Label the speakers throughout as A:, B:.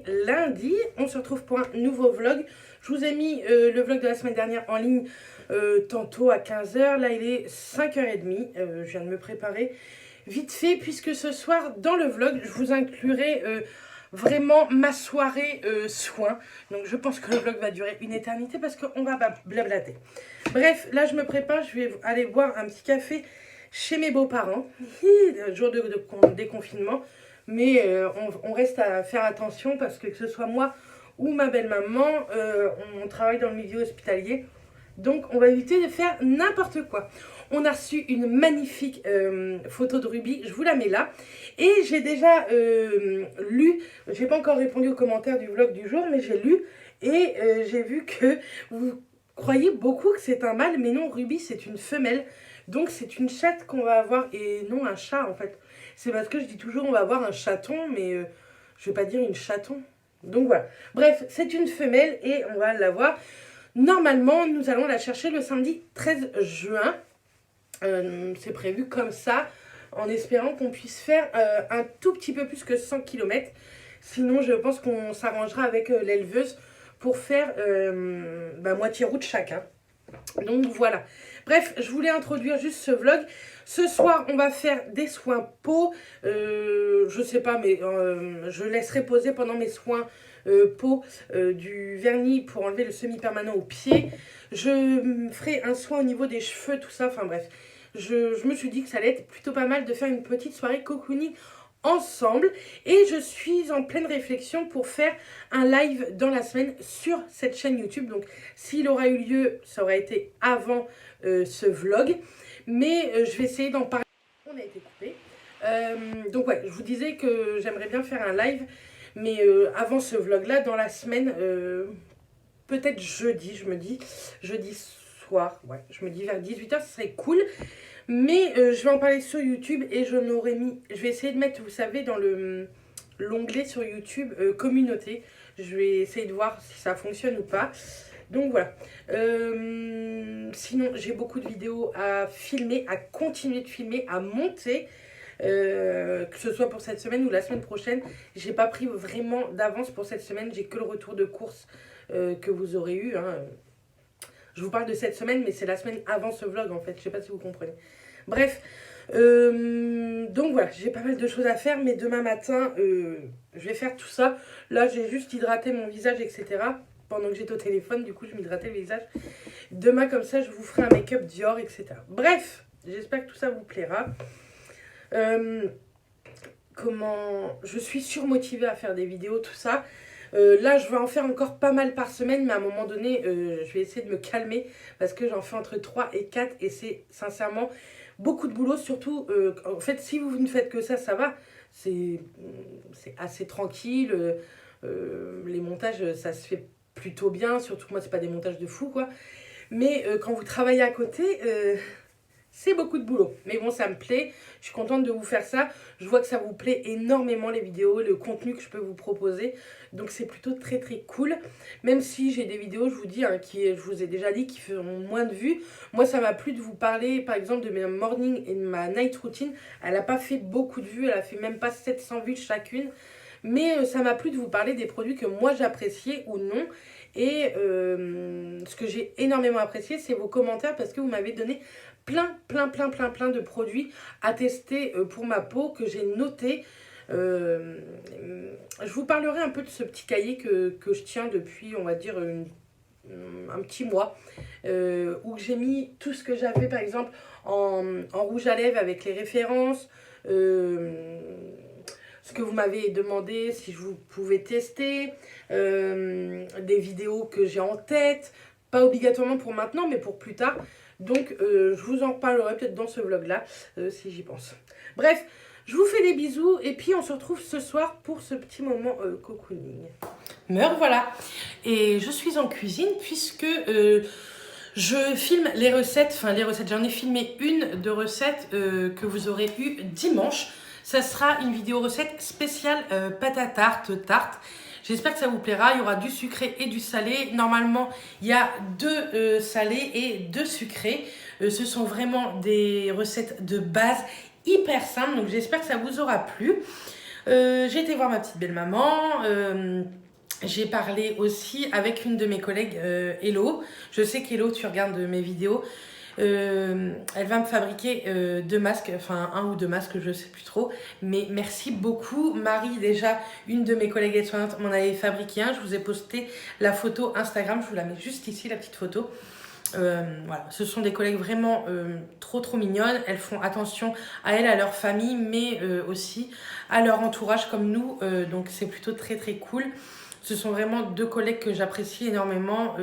A: lundi, on se retrouve pour un nouveau vlog. Je vous ai mis le vlog de la semaine dernière en ligne tantôt à 15 h. Là il est 5 h 30, je viens de me préparer vite fait puisque ce soir dans le vlog je vous inclurai vraiment ma soirée soin. Donc je pense que le vlog va durer une éternité parce qu'on va blablater. Bref, là je me prépare, je vais aller boire un petit café chez mes beaux-parents, jour de déconfinement. Mais on reste à faire attention parce que ce soit moi ou ma belle-maman, on travaille dans le milieu hospitalier. Donc on va éviter de faire n'importe quoi. On a reçu une magnifique photo de Ruby, je vous la mets là. Et j'ai déjà lu, j'ai pas encore répondu aux commentaires du vlog du jour, mais j'ai lu et j'ai vu que vous croyez beaucoup que c'est un mâle, mais non, Ruby c'est une femelle. Donc c'est une chatte qu'on va avoir et non un chat en fait. C'est parce que je dis toujours on va avoir un chaton, mais je vais pas dire une chaton. Donc voilà. Bref, c'est une femelle et on va l'avoir. Normalement, nous allons la chercher le samedi 13 juin. C'est prévu comme ça, en espérant qu'on puisse faire un tout petit peu plus que 100 km. Sinon, je pense qu'on s'arrangera avec l'éleveuse pour faire moitié route chacun. Donc voilà. Bref, je voulais introduire juste ce vlog. Ce soir, on va faire des soins peau. Je sais pas, mais je laisserai poser pendant mes soins peau du vernis pour enlever le semi-permanent au pied. Je ferai un soin au niveau des cheveux, tout ça. Enfin bref, je me suis dit que ça allait être plutôt pas mal de faire une petite soirée cocooning ensemble. Et je suis en pleine réflexion pour faire un live dans la semaine sur cette chaîne YouTube. Donc s'il aura eu lieu, ça aura été avant ce vlog. Mais je vais essayer d'en parler. On a été coupé. Donc ouais, je vous disais que j'aimerais bien faire un live. Mais avant ce vlog là, dans la semaine, peut-être jeudi, je me dis. Jeudi soir, ouais, je me dis vers 18 h, ce serait cool. Mais je vais en parler sur YouTube et je vais essayer de mettre, vous savez, dans l'onglet sur YouTube communauté. Je vais essayer de voir si ça fonctionne ou pas. Donc voilà. Sinon, j'ai beaucoup de vidéos à filmer, à continuer de filmer, à monter. Que ce soit pour cette semaine ou la semaine prochaine. J'ai pas pris vraiment d'avance pour cette semaine. J'ai que le retour de course que vous aurez eu. Hein. Je vous parle de cette semaine, mais c'est la semaine avant ce vlog en fait. Je sais pas si vous comprenez. Bref. Donc voilà, j'ai pas mal de choses à faire. Mais demain matin, je vais faire tout ça. Là, j'ai juste hydraté mon visage, etc. Pendant que j'étais au téléphone, du coup, je m'hydratais le visage. Demain, comme ça, je vous ferai un make-up Dior, etc. Bref, j'espère que tout ça vous plaira. Je suis surmotivée à faire des vidéos, tout ça. Là, je vais en faire encore pas mal par semaine, mais à un moment donné, je vais essayer de me calmer parce que j'en fais entre 3 et 4 et c'est sincèrement beaucoup de boulot. Surtout, en fait, si vous ne faites que ça va. C'est assez tranquille. Les montages, ça se fait plutôt bien. Surtout que moi, c'est pas des montages de fou, quoi. Mais quand vous travaillez à côté... c'est beaucoup de boulot, mais bon, ça me plaît. Je suis contente de vous faire ça. Je vois que ça vous plaît énormément, les vidéos, le contenu que je peux vous proposer. Donc, c'est plutôt très, très cool. Même si j'ai des vidéos, je vous dis, hein, je vous ai déjà dit, qui feront moins de vues. Moi, ça m'a plu de vous parler, par exemple, de mes morning et de ma night routine. Elle n'a pas fait beaucoup de vues. Elle a fait même pas 700 vues chacune. Mais ça m'a plu de vous parler des produits que moi, j'appréciais ou non. Et ce que j'ai énormément apprécié, c'est vos commentaires parce que vous m'avez donné plein de produits à tester pour ma peau que j'ai noté. Je vous parlerai un peu de ce petit cahier que je tiens depuis, on va dire, un petit mois, où j'ai mis tout ce que j'avais, par exemple, en rouge à lèvres avec les références, ce que vous m'avez demandé, si je vous pouvais tester, des vidéos que j'ai en tête, pas obligatoirement pour maintenant, mais pour plus tard. Donc, je vous en reparlerai peut-être dans ce vlog-là, si j'y pense. Bref, je vous fais des bisous et puis on se retrouve ce soir pour ce petit moment cocooning. Me revoilà. Et je suis en cuisine puisque je filme les recettes. Enfin, les recettes, j'en ai filmé une de recettes que vous aurez eu dimanche. Ça sera une vidéo recette spéciale pâte à tarte. J'espère que ça vous plaira. Il y aura du sucré et du salé. Normalement, il y a 2 salés et 2 sucrés. Ce sont vraiment des recettes de base hyper simples. Donc, j'espère que ça vous aura plu. J'ai été voir ma petite belle-maman. J'ai parlé aussi avec une de mes collègues, Hello. Je sais qu'Hello, tu regardes mes vidéos. Elle va me fabriquer 2 masques, enfin 1 ou 2 masques, je sais plus trop. Mais merci beaucoup. Marie, déjà, une de mes collègues aides-soignantes, m'en avait fabriqué un. Je vous ai posté la photo Instagram. Je vous la mets juste ici, la petite photo. Voilà, ce sont des collègues vraiment trop mignonnes. Elles font attention à elles, à leur famille, mais aussi à leur entourage comme nous. Donc c'est plutôt très cool. Ce sont vraiment 2 collègues que j'apprécie énormément.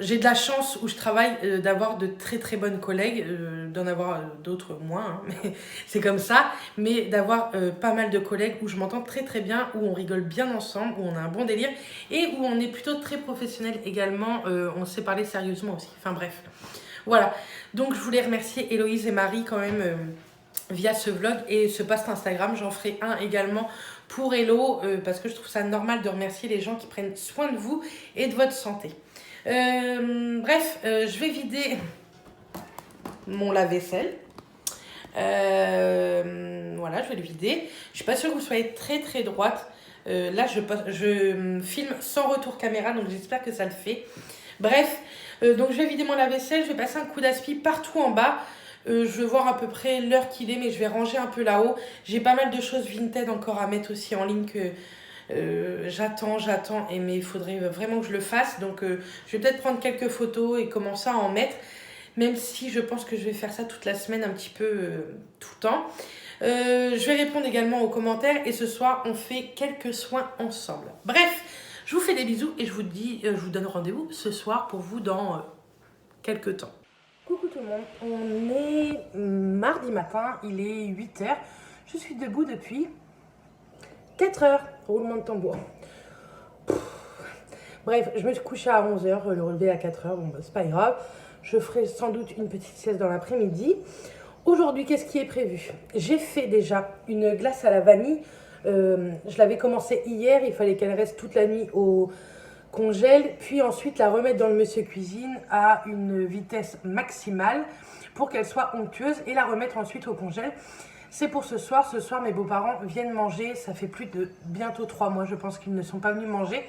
A: J'ai de la chance où je travaille d'avoir de très bonnes collègues, d'en avoir d'autres moins, hein, mais c'est comme ça, mais d'avoir pas mal de collègues où je m'entends très bien, où on rigole bien ensemble, où on a un bon délire et où on est plutôt très professionnel également, on sait parler sérieusement aussi, enfin bref. Voilà, donc je voulais remercier Héloïse et Marie quand même via ce vlog et ce post Instagram. J'en ferai un également pour Hello parce que je trouve ça normal de remercier les gens qui prennent soin de vous et de votre santé. Bref, je vais vider mon lave-vaisselle. Voilà, je vais le vider. Je suis pas sûre que vous soyez très droite. Là, je filme sans retour caméra, donc j'espère que ça le fait. Bref, donc je vais vider mon lave-vaisselle. Je vais passer un coup d'aspi partout en bas. Je vais voir à peu près l'heure qu'il est, mais je vais ranger un peu là-haut. J'ai pas mal de choses Vinted encore à mettre aussi en ligne que j'attends, mais il faudrait vraiment que je le fasse. Donc je vais peut-être prendre quelques photos et commencer à en mettre, même si je pense que je vais faire ça toute la semaine un petit peu tout le temps. Je vais répondre également aux commentaires et ce soir on fait quelques soins ensemble. Bref, je vous fais des bisous et je vous donne rendez-vous ce soir pour vous dans quelques temps. Coucou tout le monde, on est mardi matin, il est 8h. Je suis debout depuis 4h, roulement de tambour. Bref, je me suis couchée à 11h, le relevé à 4h, bon bah c'est pas grave. Je ferai sans doute une petite sieste dans l'après-midi. Aujourd'hui, qu'est-ce qui est prévu? J'ai fait déjà une glace à la vanille. Je l'avais commencé hier, il fallait qu'elle reste toute la nuit au congèle, puis ensuite la remettre dans le Monsieur Cuisine à une vitesse maximale pour qu'elle soit onctueuse et la remettre ensuite au congèle. C'est pour ce soir. Ce soir, mes beaux-parents viennent manger. Ça fait plus de bientôt 3 mois, je pense qu'ils ne sont pas venus manger.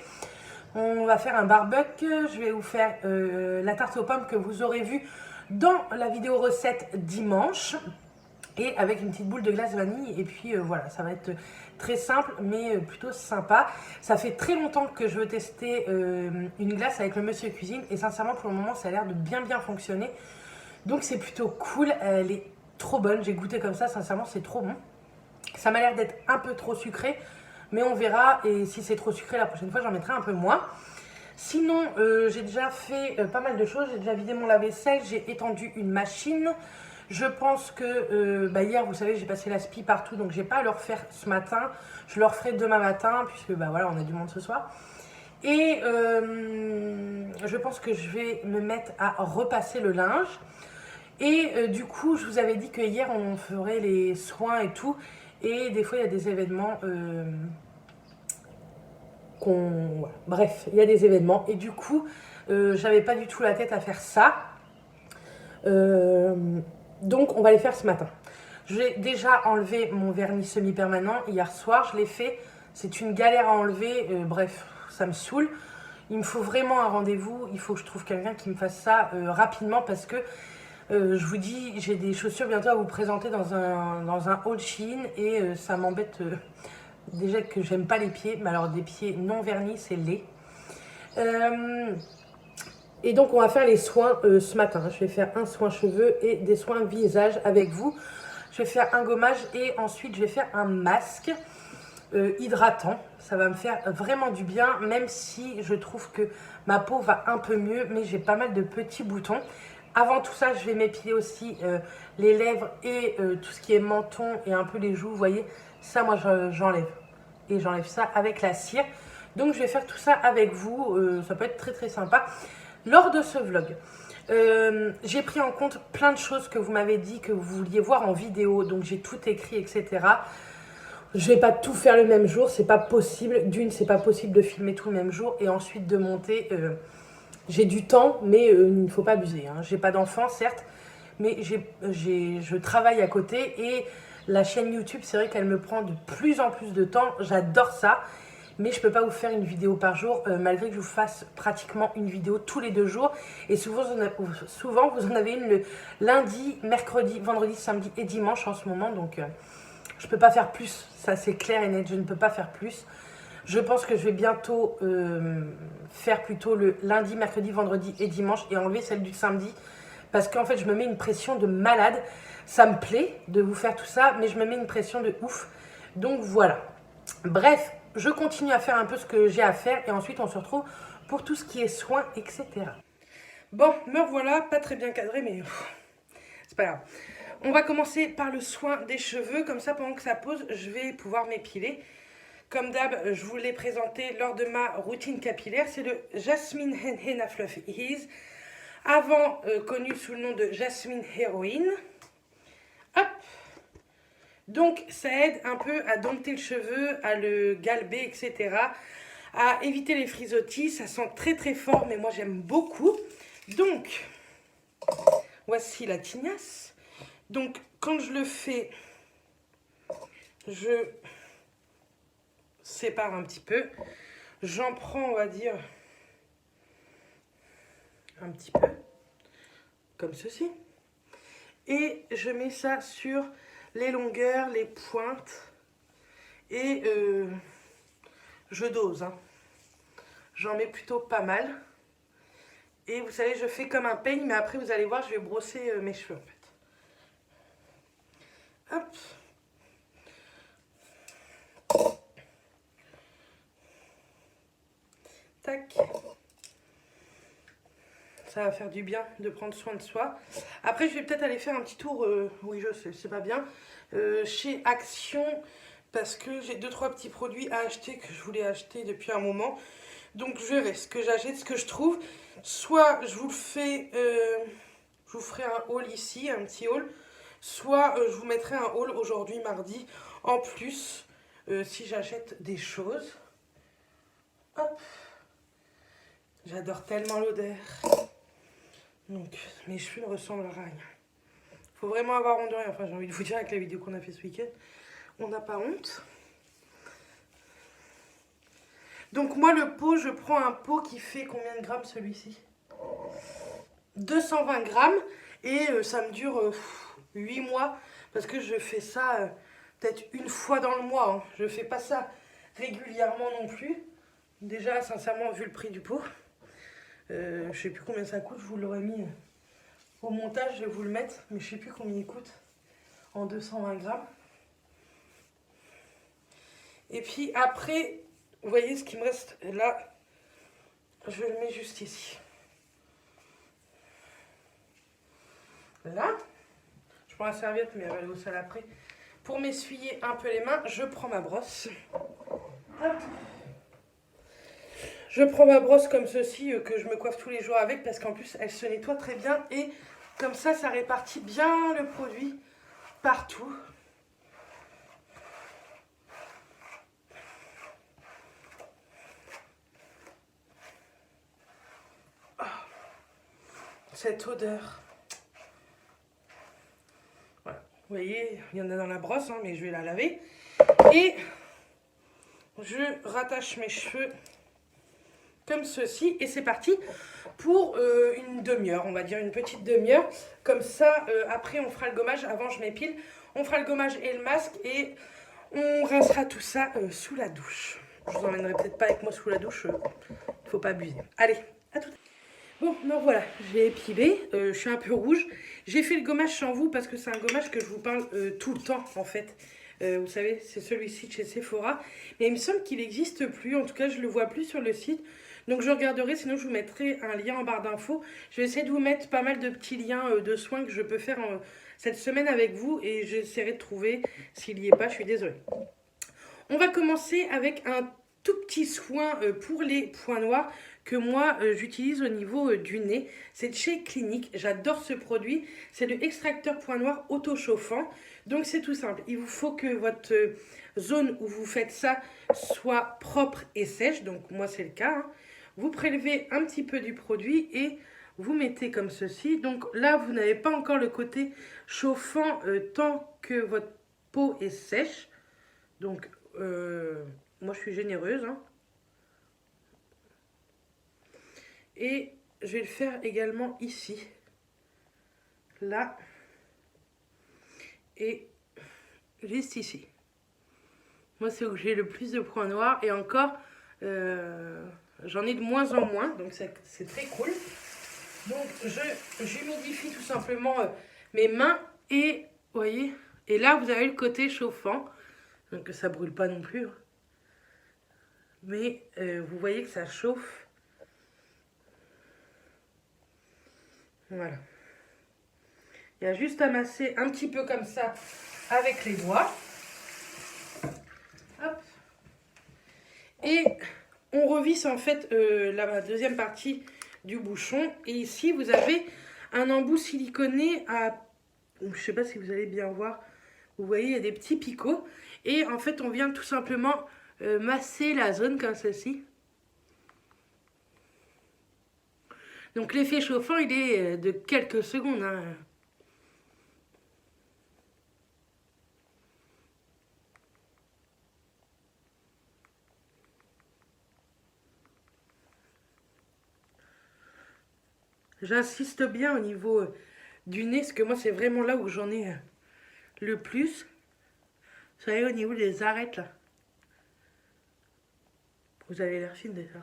A: On va faire un barbecue. Je vais vous faire la tarte aux pommes que vous aurez vue dans la vidéo recette dimanche. Et avec une petite boule de glace vanille. Et puis voilà, ça va être très simple, mais plutôt sympa. Ça fait très longtemps que je veux tester une glace avec le Monsieur Cuisine. Et sincèrement, pour le moment, ça a l'air de bien fonctionner. Donc c'est plutôt cool. Elle est trop bonne, j'ai goûté comme ça, sincèrement c'est trop bon. Ça m'a l'air d'être un peu trop sucré, mais on verra, et si c'est trop sucré la prochaine fois j'en mettrai un peu moins. Sinon j'ai déjà fait pas mal de choses, j'ai déjà vidé mon lave-vaisselle, j'ai étendu une machine. Je pense que hier vous savez j'ai passé la spie partout, donc j'ai pas à le refaire ce matin, je le referai demain matin puisque voilà on a du monde ce soir. Et je pense que je vais me mettre à repasser le linge. Et du coup, je vous avais dit que hier, on ferait les soins et tout. Et des fois, il y a des événements voilà. Bref, il y a des événements. Et du coup, j'avais pas du tout la tête à faire ça. Donc, on va les faire ce matin. J'ai déjà enlevé mon vernis semi-permanent. Hier soir, je l'ai fait. C'est une galère à enlever. Bref, ça me saoule. Il me faut vraiment un rendez-vous. Il faut que je trouve quelqu'un qui me fasse ça rapidement parce que je vous dis, j'ai des chaussures bientôt à vous présenter dans un haul Shein et ça m'embête déjà que j'aime pas les pieds, mais alors des pieds non vernis, c'est laid. Et donc on va faire les soins ce matin. Je vais faire un soin cheveux et des soins visage avec vous. Je vais faire un gommage et ensuite je vais faire un masque hydratant. Ça va me faire vraiment du bien, même si je trouve que ma peau va un peu mieux, mais j'ai pas mal de petits boutons. Avant tout ça, je vais m'épiler aussi les lèvres et tout ce qui est menton et un peu les joues. Vous voyez, ça, moi, j'enlève. Et j'enlève ça avec la cire. Donc, je vais faire tout ça avec vous. Ça peut être très sympa. Lors de ce vlog, j'ai pris en compte plein de choses que vous m'avez dit que vous vouliez voir en vidéo. Donc, j'ai tout écrit, etc. Je vais pas tout faire le même jour. C'est pas possible. D'une, c'est pas possible de filmer tout le même jour. Et ensuite, de monter... J'ai du temps, mais il ne faut pas abuser. Hein. J'ai pas d'enfant, certes, mais je travaille à côté et La chaîne YouTube, c'est vrai qu'elle me prend de plus en plus de temps. J'adore ça. Mais je ne peux pas vous faire une vidéo par jour, malgré que je vous fasse pratiquement une vidéo tous les 2 jours. Et souvent, vous en avez une le lundi, mercredi, vendredi, samedi et dimanche en ce moment. Donc, je ne peux pas faire plus. Ça, c'est clair et net. Je ne peux pas faire plus. Je pense que je vais bientôt faire plutôt le lundi, mercredi, vendredi et dimanche et enlever celle du samedi. Parce qu'en fait, je me mets une pression de malade. Ça me plaît de vous faire tout ça, mais je me mets une pression de ouf. Donc, voilà. Bref, je continue à faire un peu ce que j'ai à faire et ensuite on se retrouve pour tout ce qui est soins, etc. Bon, me revoilà, pas très bien cadré, mais c'est pas grave. On va commencer par le soin des cheveux, comme ça pendant que ça pose, je vais pouvoir m'épiler. Comme d'hab, je vous l'ai présenté lors de ma routine capillaire, c'est le Jasmine Henna Fluffy Ease, avant connu sous le nom de Jasmine Heroine. Hop! Donc, ça aide un peu à dompter le cheveu, à le galber, etc. À éviter les frisottis. Ça sent très très fort, mais moi j'aime beaucoup. Donc, voici la tignasse. Donc, quand je le fais, je sépare un petit peu. J'en prends, on va dire, un petit peu, comme ceci. Et je mets ça sur les longueurs, les pointes, et je dose. Hein. J'en mets plutôt pas mal. Et vous savez, je fais comme un peigne, mais après vous allez voir, je vais brosser mes cheveux en fait. Hop. Tac. Ça va faire du bien de prendre soin de soi. Après, je vais peut-être aller faire un petit tour, oui je sais, c'est pas bien, chez Action, parce que j'ai 2-3 petits produits à acheter que je voulais acheter depuis un moment. Donc je verrai ce que j'achète, ce que je trouve. Soit je vous le fais, je vous ferai un haul ici, un petit haul. Soit je vous mettrai un haul aujourd'hui, mardi, en plus, si j'achète des choses. Hop. J'adore tellement l'odeur. Donc mes cheveux ne ressemblent à rien. Faut vraiment avoir honte de rien. Enfin, j'ai envie de vous dire avec la vidéo qu'on a fait ce week-end, on n'a pas honte. Donc moi le pot, je prends un pot qui fait combien de grammes celui-ci? 220 grammes et ça me dure 8 mois parce que je fais ça peut-être une fois dans le mois. Hein. Je fais pas ça régulièrement non plus. Déjà sincèrement vu le prix du pot, je sais plus combien ça coûte, je vous l'aurais mis au montage, je vais vous le mettre, mais je sais plus combien il coûte en 220 grammes. Et puis après, vous voyez ce qui me reste là, je le mets juste ici. Là, je prends la serviette, mais elle va aller au sale après. Pour m'essuyer un peu les mains, je prends ma brosse. Hop. Je prends ma brosse comme ceci, que je me coiffe tous les jours avec, parce qu'en plus, elle se nettoie très bien. Et comme ça répartit bien le produit partout. Oh, cette odeur. Voilà. Vous voyez, il y en a dans la brosse, hein, mais je vais la laver. Et je rattache mes cheveux comme ceci et c'est parti pour une demi-heure, on va dire une petite demi-heure. Comme ça, après on fera le gommage, avant je m'épile, on fera le gommage et le masque et on rincera tout ça sous la douche. Je vous emmènerai peut-être pas avec moi sous la douche, faut pas abuser. Allez, à tout. Bon, donc voilà, j'ai épilé, je suis un peu rouge. J'ai fait le gommage sans vous parce que c'est un gommage que je vous parle tout le temps en fait. Vous savez, c'est celui-ci de chez Sephora. Mais il me semble qu'il n'existe plus, en tout cas je ne le vois plus sur le site. Donc je regarderai, sinon je vous mettrai un lien en barre d'infos. Je vais essayer de vous mettre pas mal de petits liens de soins que je peux faire cette semaine avec vous. Et j'essaierai de trouver, s'il n'y est pas, je suis désolée. On va commencer avec un tout petit soin pour les points noirs que moi j'utilise au niveau du nez. C'est de chez Clinique, j'adore ce produit. C'est le extracteur point noir auto-chauffant. Donc c'est tout simple, il vous faut que votre zone où vous faites ça soit propre et sèche. Donc moi c'est le cas. Hein. Vous prélevez un petit peu du produit et vous mettez comme ceci. Donc là vous n'avez pas encore le côté chauffant tant que votre peau est sèche. Donc, moi, je suis généreuse. Hein. Et je vais le faire également ici. Là. Et juste ici. Moi, c'est où j'ai le plus de points noirs. Et encore, j'en ai de moins en moins. Donc, c'est très cool. Donc, j'humidifie tout simplement mes mains. Et, vous voyez, et là, vous avez le côté chauffant. Donc, ça ne brûle pas non plus. Hein. Mais vous voyez que ça chauffe. Voilà. Il y a juste à masser un petit peu comme ça avec les doigts. Hop. Et on revisse en fait la deuxième partie du bouchon. Et ici, vous avez un embout siliconé à... Je ne sais pas si vous allez bien voir. Vous voyez, il y a des petits picots. Et en fait, on vient tout simplement masser la zone comme ceci. Donc l'effet chauffant, il est de quelques secondes. Hein. J'insiste bien au niveau du nez, parce que moi, c'est vraiment là où j'en ai le plus. Vous savez, au niveau des arêtes, là. Vous avez l'air fine déjà.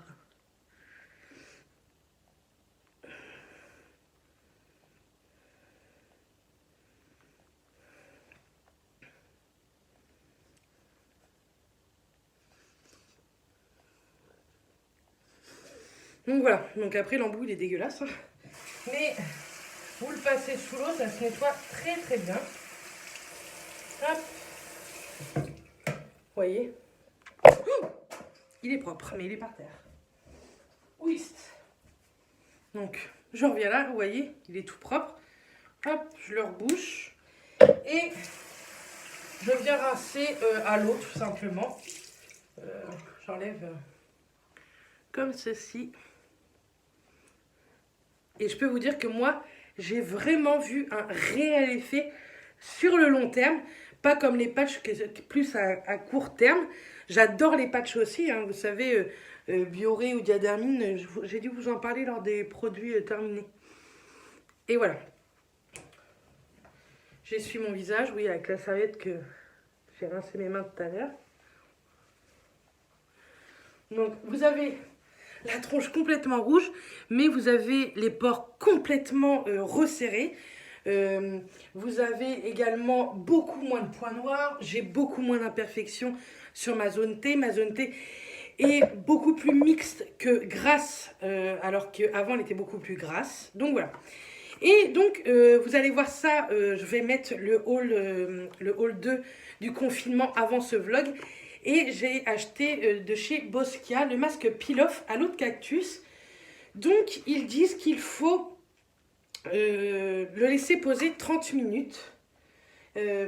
A: Donc voilà, donc après l'embout il est dégueulasse. Hein. Mais vous le passez sous l'eau, ça se nettoie très très bien. Hop. Vous voyez. Il est propre, mais il est par terre. Oui. Donc je reviens là, vous voyez, il est tout propre. Hop, je le rebouche. Et je viens rincer à l'eau tout simplement. J'enlève comme ceci. Et je peux vous dire que moi, j'ai vraiment vu un réel effet sur le long terme. Pas comme les patchs, plus à court terme. J'adore les patchs aussi. Hein, vous savez, Bioré ou Diadermine, j'ai dû vous en parler lors des produits terminés. Et voilà. J'essuie mon visage, oui, avec la serviette que j'ai rincé mes mains tout à l'heure. Donc, vous avez la tronche complètement rouge, mais vous avez les pores complètement resserrés. Vous avez également beaucoup moins de points noirs. J'ai beaucoup moins d'imperfections sur ma zone T. Ma zone T est beaucoup plus mixte que grasse, alors qu'avant elle était beaucoup plus grasse. Donc voilà. Et donc, vous allez voir ça, je vais mettre le haul 2 du confinement avant ce vlog. Et j'ai acheté de chez Boskia le masque Peel-Off à l'eau de cactus. Donc, ils disent qu'il faut le laisser poser 30 minutes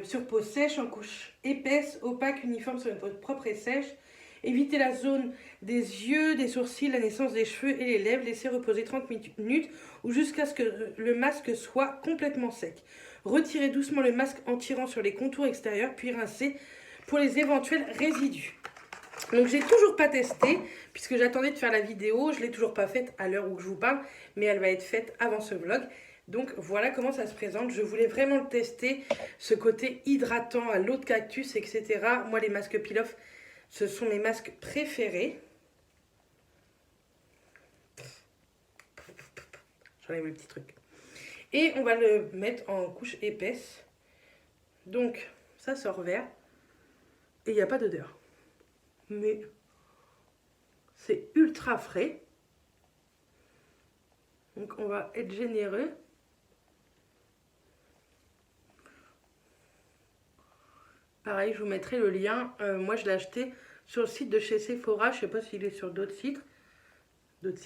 A: sur peau sèche, en couche épaisse, opaque, uniforme sur une peau propre et sèche. Éviter la zone des yeux, des sourcils, la naissance des cheveux et les lèvres. Laisser reposer 30 minutes ou jusqu'à ce que le masque soit complètement sec. Retirez doucement le masque en tirant sur les contours extérieurs, puis rincer pour les éventuels résidus. Donc j'ai toujours pas testé, puisque j'attendais de faire la vidéo. Je l'ai toujours pas faite à l'heure où je vous parle, mais elle va être faite avant ce vlog. Donc voilà comment ça se présente. Je voulais vraiment le tester, ce côté hydratant à l'eau de cactus, etc. Moi, les masques Peel-Off, ce sont mes masques préférés. J'enlève le petit truc. Et on va le mettre en couche épaisse. Donc, ça sort vert. Et il n'y a pas d'odeur. Mais c'est ultra frais. Donc, on va être généreux. Pareil, je vous mettrai le lien. Moi, je l'ai acheté sur le site de chez Sephora. Je ne sais pas s'il est sur d'autres sites. D'autres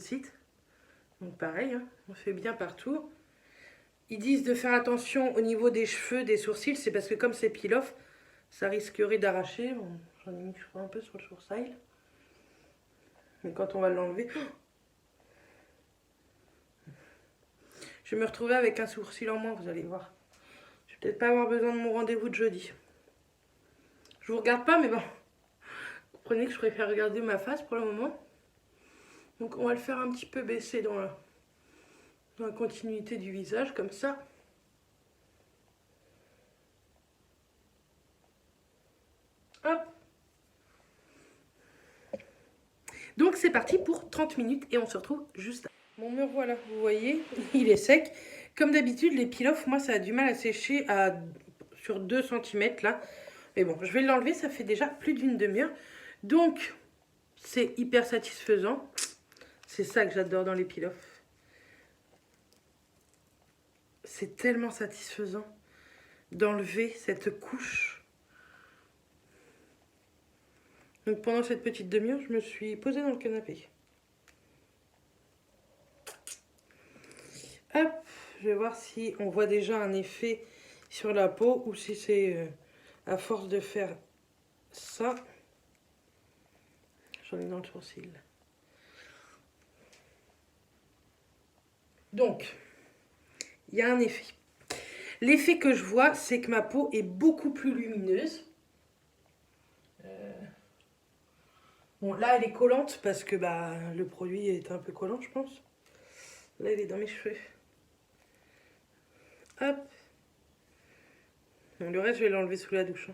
A: sites. Donc pareil, hein, on fait bien partout. Ils disent de faire attention au niveau des cheveux, des sourcils. C'est parce que comme c'est Peel-Off, ça risquerait d'arracher. Bon, j'en ai mis, je crois, un peu sur le sourcil. Mais quand on va l'enlever... Je vais me retrouver avec un sourcil en moins, vous allez voir. Je vais Peut-être pas avoir besoin de mon rendez-vous de jeudi. Je vous regarde pas, mais bon. Vous comprenez que je préfère regarder ma face pour le moment. Donc on va le faire un petit peu baisser dans la continuité du visage, comme ça. Hop. Donc c'est parti pour 30 minutes et on se retrouve juste après. Bon, me voilà, vous voyez, il est sec. Comme d'habitude, les peel-off, moi ça a du mal à sécher sur 2 cm là. Mais bon, je vais l'enlever, ça fait déjà plus d'une demi-heure. Donc, c'est hyper satisfaisant. C'est ça que j'adore dans les peel-off. C'est tellement satisfaisant d'enlever cette couche. Donc pendant cette petite demi-heure, je me suis posée dans le canapé. Hop, je vais voir si on voit déjà un effet sur la peau ou si c'est à force de faire ça. J'en ai dans le sourcil. Donc, il y a un effet. L'effet que je vois, c'est que ma peau est beaucoup plus lumineuse. Bon, là, elle est collante parce que le produit est un peu collant, je pense. Là, il est dans mes cheveux. Hop. Bon, le reste, je vais l'enlever sous la douche.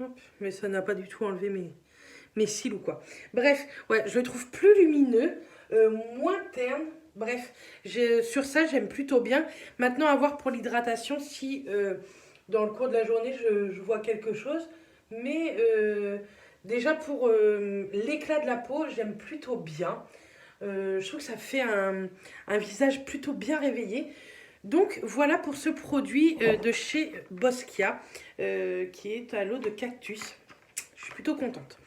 A: Hop. Mais ça n'a pas du tout enlevé mes cils ou quoi. Bref, ouais, je le trouve plus lumineux, moins terne. Bref, sur ça, j'aime plutôt bien. Maintenant, à voir pour l'hydratation si dans le cours de la journée, je vois quelque chose. Mais déjà, pour l'éclat de la peau, j'aime plutôt bien. Je trouve que ça fait un visage plutôt bien réveillé. Donc, voilà pour ce produit de chez Boscia, qui est à l'eau de cactus. Je suis plutôt contente.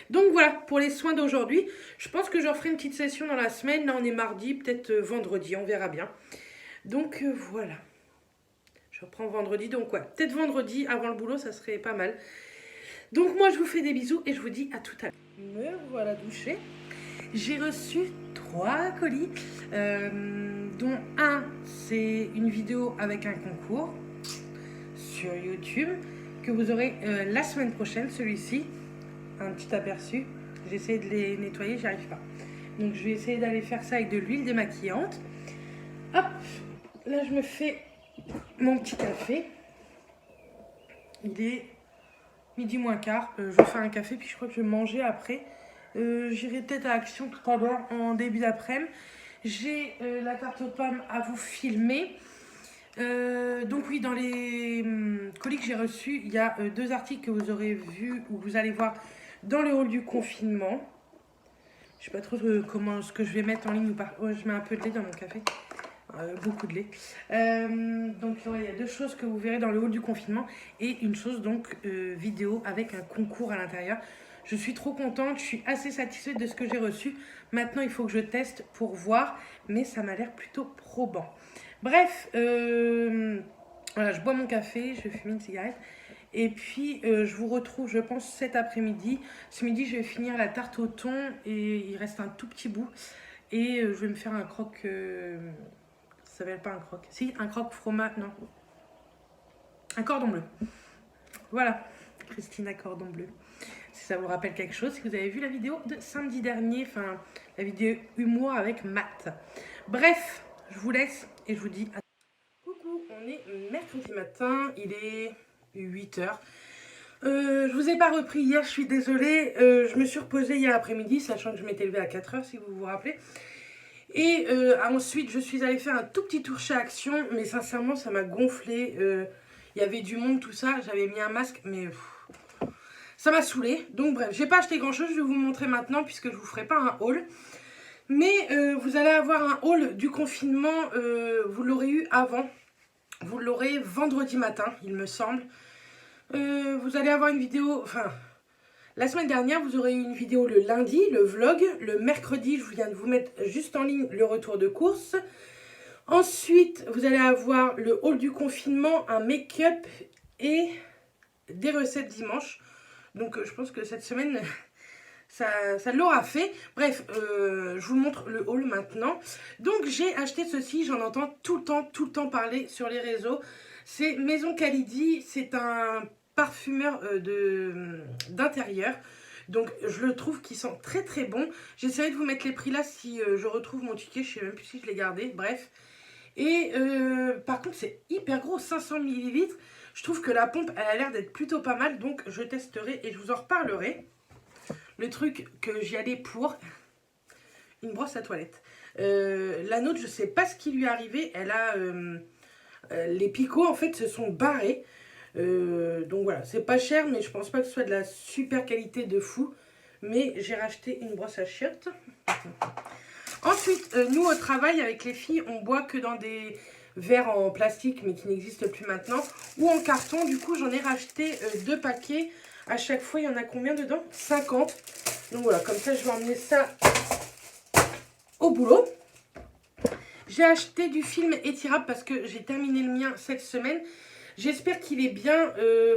A: Donc voilà, pour les soins d'aujourd'hui, je pense que je referai une petite session dans la semaine. Là, on est mardi, peut-être vendredi, on verra bien. Donc voilà. Je reprends vendredi, donc ouais, peut-être vendredi, avant le boulot, ça serait pas mal. Donc moi, je vous fais des bisous et je vous dis à tout à l'heure. Me voilà douchée. J'ai reçu 3 colis, dont un, c'est une vidéo avec un concours sur YouTube, que vous aurez la semaine prochaine, celui-ci. Un petit aperçu. J'ai essayé de les nettoyer, j'y arrive pas. Donc je vais essayer d'aller faire ça avec de l'huile démaquillante. Hop, là je me fais mon petit café. Il est midi moins quart. Je vais faire un café, puis je crois que je vais manger après. J'irai peut-être à Action tout à l'heure en début d'après-midi. J'ai la tarte aux pommes à vous filmer. Donc oui, dans les colis que j'ai reçus, il y a 2 articles que vous aurez vus ou vous allez voir dans le hall du confinement. Je sais pas trop ce que je vais mettre en ligne ou pas. Ouais, je mets un peu de lait dans mon café. Beaucoup de lait. Donc ouais, il y a 2 choses que vous verrez dans le hall du confinement et une chose donc vidéo avec un concours à l'intérieur. Je suis trop contente, je suis assez satisfaite de ce que j'ai reçu. Maintenant, il faut que je teste pour voir, mais ça m'a l'air plutôt probant. Bref, voilà, je bois mon café, je fume une cigarette. Et puis, je vous retrouve, je pense, cet après-midi. Ce midi, je vais finir la tarte au thon et il reste un tout petit bout. Et je vais me faire un croque... ça s'appelle pas un croque. Si, un croque fromage, non. Un cordon bleu. Voilà, Christina Cordon Bleu. Si ça vous rappelle quelque chose, si vous avez vu la vidéo de samedi dernier, enfin, la vidéo humour avec Matt. Bref, je vous laisse et je vous dis à... Coucou, on est mercredi matin, il est 8h. Je vous ai pas repris hier, je suis désolée. Je me suis reposée hier après-midi, sachant que je m'étais levée à 4h, si vous vous rappelez. Et ensuite, je suis allée faire un tout petit tour chez Action, mais sincèrement, ça m'a gonflé. Il y avait du monde, tout ça. J'avais mis un masque, mais ça m'a saoulée. Donc bref, j'ai pas acheté grand-chose. Je vais vous montrer maintenant, puisque je vous ferai pas un haul. Mais vous allez avoir un haul du confinement. Vous l'aurez eu avant. Vous l'aurez vendredi matin, il me semble. Vous allez avoir une vidéo... Enfin, la semaine dernière, vous aurez eu une vidéo le lundi, le vlog. Le mercredi, je viens de vous mettre juste en ligne le retour de course. Ensuite, vous allez avoir le haul du confinement, un make-up et des recettes dimanche. Donc, je pense que cette semaine, ça l'aura fait. Bref, je vous montre le haul maintenant. Donc, j'ai acheté ceci. J'en entends tout le temps parler sur les réseaux. C'est Maison Khalidi, c'est un parfumeur d'intérieur. Donc je le trouve qui sent très très bon. J'essaierai de vous mettre les prix là si je retrouve mon ticket. Je sais même plus si je l'ai gardé. Bref. Et par contre c'est hyper gros, 500 millilitres. Je trouve que la pompe elle a l'air d'être plutôt pas mal. Donc je testerai et je vous en reparlerai. Le truc que j'y allais pour une brosse à toilette. La nôtre je sais pas ce qui lui est arrivé. Elle a... les picots en fait se sont barrés. Donc voilà, c'est pas cher, mais je pense pas que ce soit de la super qualité de fou. Mais j'ai racheté une brosse à chiottes. Ensuite, nous au travail avec les filles, on boit que dans des verres en plastique, mais qui n'existent plus maintenant, ou en carton. Du coup, j'en ai racheté 2 paquets. À chaque fois, il y en a combien dedans? 50. Donc voilà, comme ça, je vais emmener ça au boulot. J'ai acheté du film étirable parce que j'ai terminé le mien cette semaine. J'espère qu'il est bien.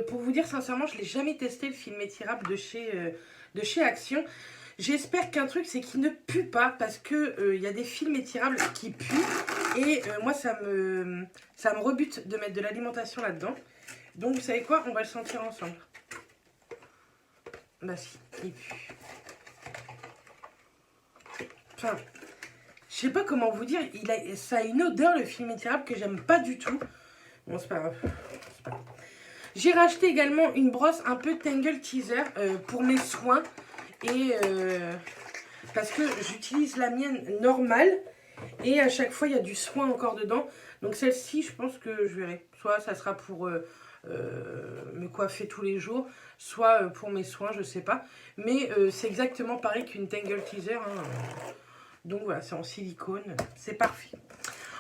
A: Pour vous dire sincèrement, je ne l'ai jamais testé le film étirable de chez Action. J'espère qu'un truc, c'est qu'il ne pue pas parce que y a des films étirables qui puent. Et moi, ça me rebute de mettre de l'alimentation là-dedans. Donc, vous savez quoi? On va le sentir ensemble. Bah si, il pue. Enfin, je sais pas comment vous dire. Ça a une odeur, le film étirable, que j'aime pas du tout. Bon, c'est pas grave. J'ai racheté également une brosse un peu Tangle Teaser pour mes soins. Et parce que j'utilise la mienne normale. Et à chaque fois, il y a du soin encore dedans. Donc celle-ci, je pense que je verrai. Soit ça sera pour me coiffer tous les jours. Soit pour mes soins, je sais pas. Mais c'est exactement pareil qu'une Tangle Teaser. Hein. Donc voilà, c'est en silicone. C'est parfait.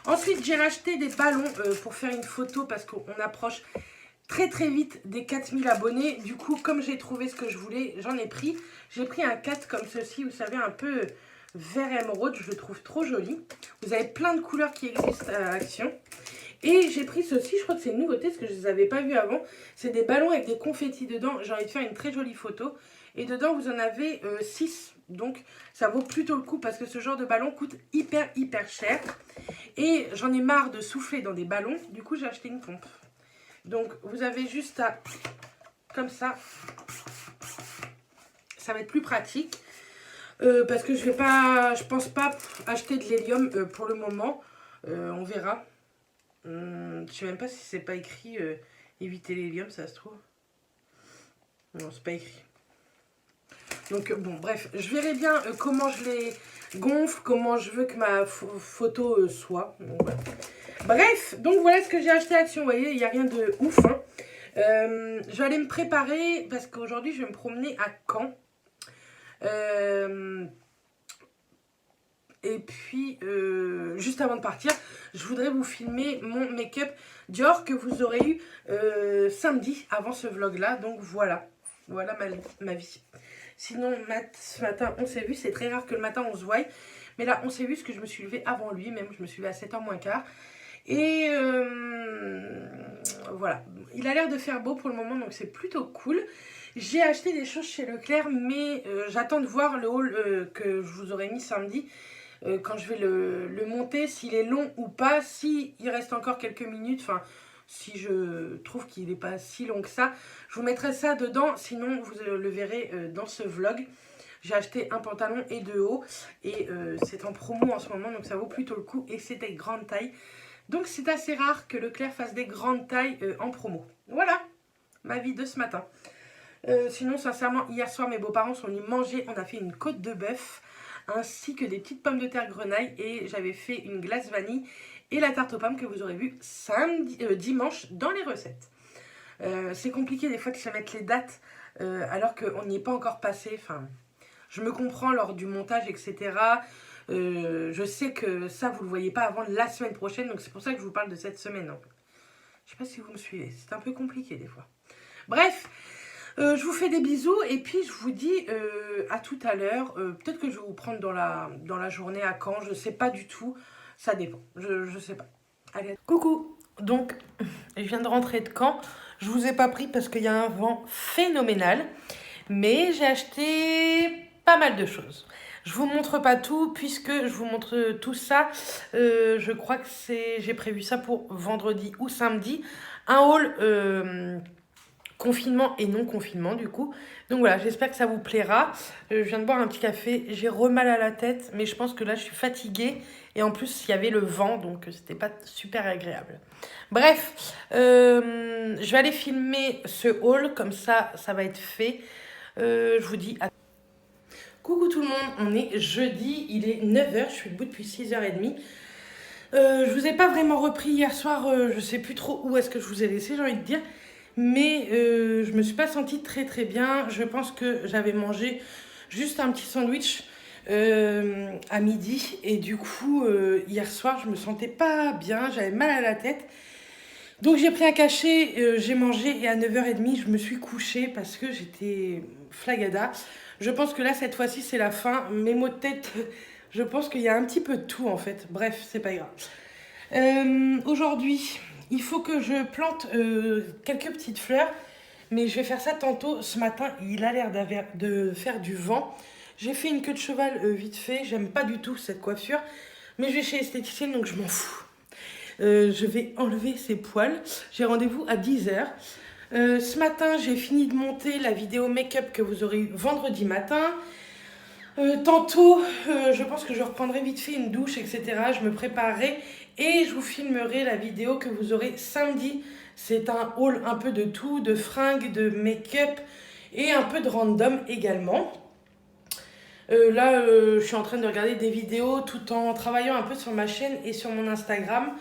A: Ensuite, j'ai racheté des ballons pour faire une photo parce qu'on approche très très vite des 4000 abonnés. Du coup, comme j'ai trouvé ce que je voulais, j'en ai pris. J'ai pris un 4 comme ceci, vous savez, un peu vert émeraude. Je le trouve trop joli. Vous avez plein de couleurs qui existent à Action. Et j'ai pris ceci, je crois que c'est une nouveauté parce que je ne les avais pas vus avant. C'est des ballons avec des confettis dedans. J'ai envie de faire une très jolie photo. Et dedans, vous en avez 6. Donc, ça vaut plutôt le coup parce que ce genre de ballon coûte hyper cher. Et j'en ai marre de souffler dans des ballons. Du coup, j'ai acheté une pompe. Donc, vous avez juste à... Comme ça. Ça va être plus pratique. Parce que je pense pas acheter de l'hélium pour le moment. On verra. Je sais même pas si c'est pas écrit éviter l'hélium, ça se trouve. Non, c'est pas écrit. Donc bon, bref, je verrai bien comment je les gonfle, comment je veux que ma photo soit. Donc, voilà. Bref, donc voilà ce que j'ai acheté à Action. Vous voyez, il n'y a rien de ouf. Hein. Je vais aller me préparer parce qu'aujourd'hui, je vais me promener à Caen. Et puis, juste avant de partir, je voudrais vous filmer mon make-up Dior que vous aurez eu samedi avant ce vlog-là. Donc voilà, voilà ma vie. Sinon, ce matin, on s'est vu. C'est très rare que le matin, on se voie. Mais là, on s'est vu parce que je me suis levée avant lui. Même, je me suis levée à 7h moins quart. Et voilà. Il a l'air de faire beau pour le moment. Donc, c'est plutôt cool. J'ai acheté des choses chez Leclerc. Mais j'attends de voir le haul que je vous aurai mis samedi. Quand je vais le monter. S'il est long ou pas. S'il reste encore quelques minutes. Enfin... Si je trouve qu'il n'est pas si long que ça, je vous mettrai ça dedans. Sinon, vous le verrez dans ce vlog. J'ai acheté un pantalon et 2 hauts. Et c'est en promo en ce moment, donc ça vaut plutôt le coup. Et c'est des grandes tailles. Donc c'est assez rare que Leclerc fasse des grandes tailles en promo. Voilà, ma vie de ce matin. Sinon, sincèrement, hier soir, mes beaux-parents sont venus manger. On a fait une côte de bœuf, ainsi que des petites pommes de terre grenaille. Et j'avais fait une glace vanille. Et la tarte aux pommes que vous aurez vu dimanche dans les recettes. C'est compliqué des fois de se mettre les dates alors qu'on n'y est pas encore passé. Enfin, je me comprends lors du montage, etc. Je sais que ça, vous ne le voyez pas avant la semaine prochaine. Donc c'est pour ça que je vous parle de cette semaine. En fait. Je ne sais pas si vous me suivez. C'est un peu compliqué des fois. Bref, je vous fais des bisous. Et puis je vous dis à tout à l'heure. Peut-être que je vais vous prendre dans la journée à Caen. Je ne sais pas du tout. Ça dépend, je sais pas. Allez. Coucou. Donc, je viens de rentrer de Caen. Je vous ai pas pris parce qu'il y a un vent phénoménal. Mais j'ai acheté pas mal de choses. Je vous montre pas tout puisque je vous montre tout ça. Je crois que j'ai prévu ça pour vendredi ou samedi. un haul confinement et non confinement du coup. Donc voilà, j'espère que ça vous plaira. Je viens de boire un petit café, j'ai mal à la tête, mais je pense que là je suis fatiguée. Et en plus, il y avait le vent, donc c'était pas super agréable. Bref, je vais aller filmer ce haul, comme ça va être fait. Je vous dis à... Coucou tout le monde, on est jeudi, il est 9h, je suis debout depuis 6h30. Je vous ai pas vraiment repris hier soir, je sais plus trop où est-ce que je vous ai laissé, j'ai envie de dire. Mais je me suis pas sentie très très bien. Je pense que j'avais mangé juste un petit sandwich à midi. Et du coup, hier soir, je me sentais pas bien, j'avais mal à la tête. Donc j'ai pris un cachet, j'ai mangé et à 9h30, je me suis couchée parce que j'étais flagada. Je pense que là, cette fois-ci, c'est la fin. Mes maux de tête, je pense qu'il y a un petit peu de tout en fait. Bref, c'est pas grave. Aujourd'hui, il faut que je plante quelques petites fleurs. Mais je vais faire ça tantôt. Ce matin, il a l'air de faire du vent. J'ai fait une queue de cheval vite fait. J'aime pas du tout cette coiffure. Mais je vais chez l'esthéticienne, donc je m'en fous. Je vais enlever ces poils. J'ai rendez-vous à 10h. Ce matin, j'ai fini de monter la vidéo make-up que vous aurez eu vendredi matin. Tantôt, je pense que je reprendrai vite fait une douche, etc. Je me préparerai et je vous filmerai la vidéo que vous aurez samedi. C'est un haul un peu de tout, de fringues, de make-up et un peu de random également. Là, je suis en train de regarder des vidéos tout en travaillant un peu sur ma chaîne et sur mon Instagram.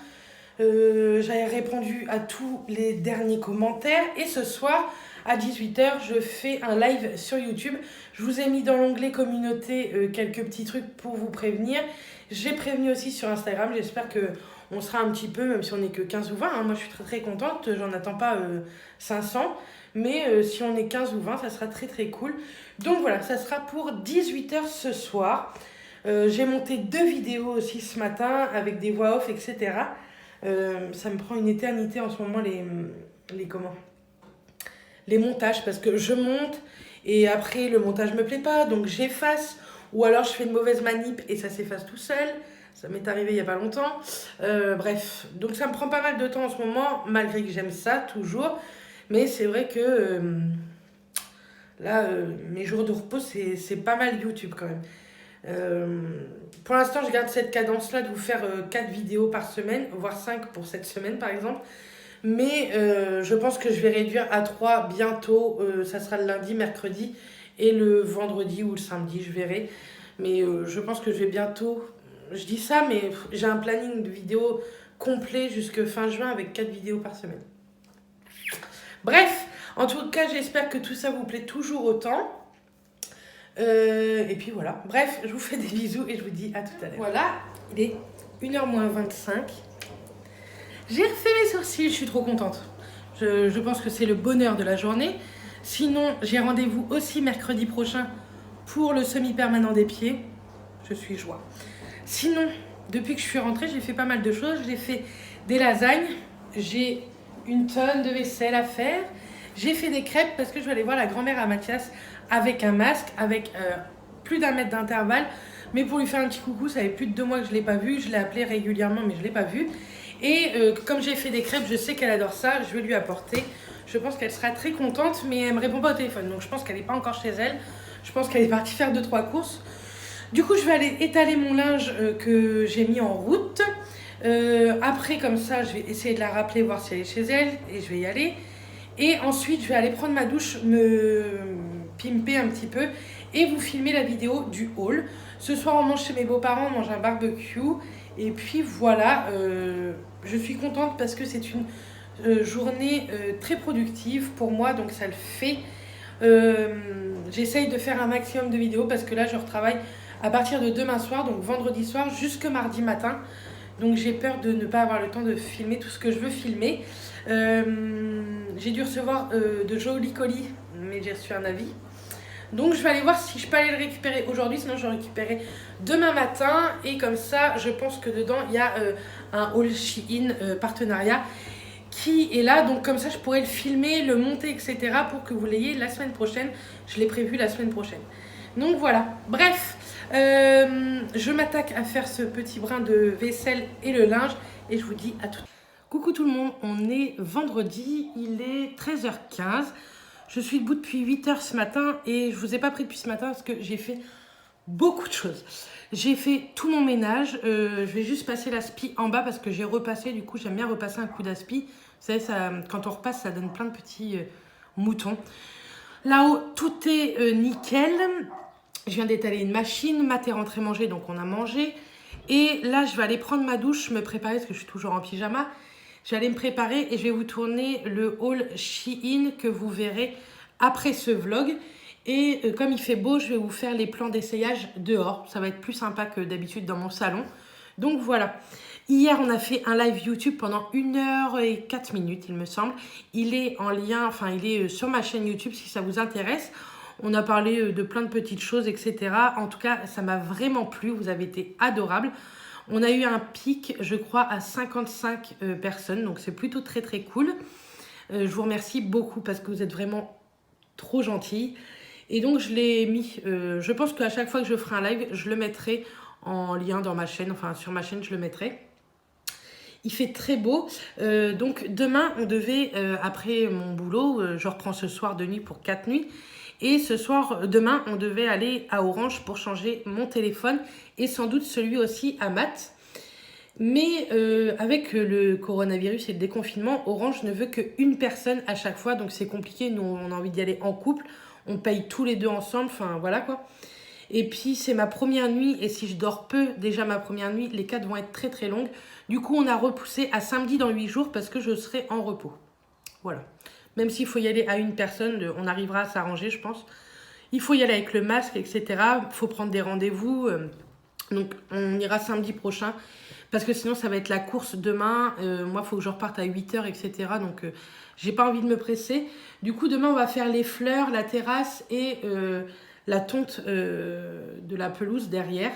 A: J'avais répondu à tous les derniers commentaires et ce soir à 18h je fais un live sur YouTube. Je vous ai mis dans l'onglet communauté quelques petits trucs pour vous prévenir. J'ai prévenu aussi sur Instagram, j'espère qu'on sera un petit peu, même si on n'est que 15 ou 20, hein. Moi je suis très très contente, j'en attends pas 500, mais si on est 15 ou 20 ça sera très très cool. Donc voilà, ça sera pour 18h ce soir. J'ai monté 2 vidéos aussi ce matin avec des voix off, etc. Ça me prend une éternité en ce moment les montages parce que je monte et après le montage me plaît pas donc j'efface ou alors je fais une mauvaise manip et ça s'efface tout seul. Ça m'est arrivé il y a pas longtemps. Bref, donc ça me prend pas mal de temps en ce moment malgré que j'aime ça toujours. Mais c'est vrai que là, mes jours de repos, c'est pas mal YouTube quand même. Pour l'instant, je garde cette cadence-là de vous faire 4 vidéos par semaine, voire 5 pour cette semaine par exemple. Mais je pense que je vais réduire à 3 bientôt. Ça sera le lundi, mercredi et le vendredi ou le samedi, je verrai. Mais je pense que je vais bientôt... Je dis ça, mais j'ai un planning de vidéos complet jusque fin juin avec 4 vidéos par semaine. Bref, en tout cas, j'espère que tout ça vous plaît toujours autant. Et puis voilà. Bref, je vous fais des bisous et je vous dis à tout à l'heure. Voilà, il est 1h moins 25. J'ai refait mes sourcils, je suis trop contente. Je pense que c'est le bonheur de la journée. Sinon, j'ai rendez-vous aussi mercredi prochain pour le semi-permanent des pieds. Je suis joie. Sinon, depuis que je suis rentrée, j'ai fait pas mal de choses. J'ai fait des lasagnes. J'ai une tonne de vaisselle à faire. J'ai fait des crêpes parce que je vais aller voir la grand-mère à Mathias avec un masque, avec plus d'1 mètre d'intervalle. Mais pour lui faire un petit coucou, ça fait plus de 2 mois que je ne l'ai pas vue. Je l'ai appelée régulièrement, mais je ne l'ai pas vue. Et comme j'ai fait des crêpes, je sais qu'elle adore ça. Je vais lui apporter. Je pense qu'elle sera très contente, mais elle ne me répond pas au téléphone. Donc je pense qu'elle n'est pas encore chez elle. Je pense qu'elle est partie faire 2-3 courses. Du coup, je vais aller étaler mon linge que j'ai mis en route. Après, comme ça, je vais essayer de la rappeler, voir si elle est chez elle. Et je vais y aller. Et ensuite, je vais aller prendre ma douche, me pimper un petit peu et vous filmer la vidéo du haul. Ce soir, on mange chez mes beaux-parents, on mange un barbecue. Et puis voilà, je suis contente parce que c'est une journée très productive pour moi, donc ça le fait. J'essaye de faire un maximum de vidéos parce que là, je retravaille à partir de demain soir, donc vendredi soir jusque mardi matin. Donc j'ai peur de ne pas avoir le temps de filmer tout ce que je veux filmer. J'ai dû recevoir de jolis colis, mais j'ai reçu un avis. Donc je vais aller voir si je peux aller le récupérer aujourd'hui, sinon je vais le récupérer demain matin. Et comme ça, je pense que dedans, il y a un haul Shein partenariat qui est là. Donc comme ça, je pourrais le filmer, le monter, etc. pour que vous l'ayez la semaine prochaine. Je l'ai prévu la semaine prochaine. Donc voilà, bref, je m'attaque à faire ce petit brin de vaisselle et le linge. Et je vous dis à tout de suite. Coucou tout le monde, on est vendredi, il est 13h15. Je suis debout depuis 8h ce matin et je vous ai pas pris depuis ce matin parce que j'ai fait beaucoup de choses. J'ai fait tout mon ménage, je vais juste passer l'aspi en bas parce que j'ai repassé, du coup j'aime bien repasser un coup d'aspi. Vous savez, ça, quand on repasse, ça donne plein de petits moutons. Là-haut, tout est nickel. Je viens d'étaler une machine, Matt est rentré manger, donc on a mangé. Et là, je vais aller prendre ma douche, me préparer parce que je suis toujours en pyjama. Je vais aller me préparer et je vais vous tourner le haul Shein que vous verrez après ce vlog. Et comme il fait beau, je vais vous faire les plans d'essayage dehors. Ça va être plus sympa que d'habitude dans mon salon. Donc voilà. Hier, on a fait un live YouTube pendant 1h04, il me semble. Il est en lien, enfin il est sur ma chaîne YouTube si ça vous intéresse. On a parlé de plein de petites choses, etc. En tout cas, ça m'a vraiment plu. Vous avez été adorables. On a eu un pic, je crois, à 55 personnes. Donc, c'est plutôt très, très cool. Je vous remercie beaucoup parce que vous êtes vraiment trop gentils. Et donc, je l'ai mis. Je pense qu'à chaque fois que je ferai un live, je le mettrai en lien dans ma chaîne. Enfin, sur ma chaîne, je le mettrai. Il fait très beau. Donc, demain, on devait, après mon boulot, je reprends ce soir de nuit pour 4 nuits. Et ce soir, demain, on devait aller à Orange pour changer mon téléphone et sans doute celui aussi à Matt. Mais avec le coronavirus et le déconfinement, Orange ne veut qu'une personne à chaque fois. Donc c'est compliqué, nous on a envie d'y aller en couple. On paye tous les deux ensemble, enfin voilà quoi. Et puis c'est ma première nuit et si je dors peu, déjà ma première nuit, les 4 vont être très très longues. Du coup on a repoussé à samedi dans 8 jours parce que je serai en repos. Voilà. Même s'il faut y aller à une personne, on arrivera à s'arranger, je pense. Il faut y aller avec le masque, etc. Il faut prendre des rendez-vous. Donc, on ira samedi prochain. Parce que sinon, ça va être la course demain. Moi, il faut que je reparte à 8h, etc. Donc, j'ai pas envie de me presser. Du coup, demain, on va faire les fleurs, la terrasse et la tonte de la pelouse derrière.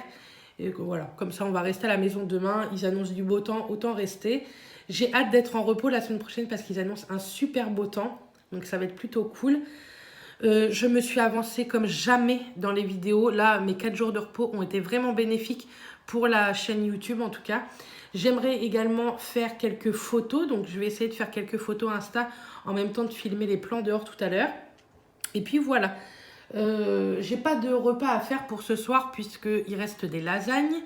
A: Et voilà, comme ça, on va rester à la maison demain. Ils annoncent du beau temps, autant rester. J'ai hâte d'être en repos la semaine prochaine parce qu'ils annoncent un super beau temps. Donc ça va être plutôt cool. Je me suis avancée comme jamais dans les vidéos. Là, mes 4 jours de repos ont été vraiment bénéfiques pour la chaîne YouTube en tout cas. J'aimerais également faire quelques photos. Donc je vais essayer de faire quelques photos Insta en même temps de filmer les plans dehors tout à l'heure. Et puis voilà. J'ai pas de repas à faire pour ce soir puisqu'il reste des lasagnes.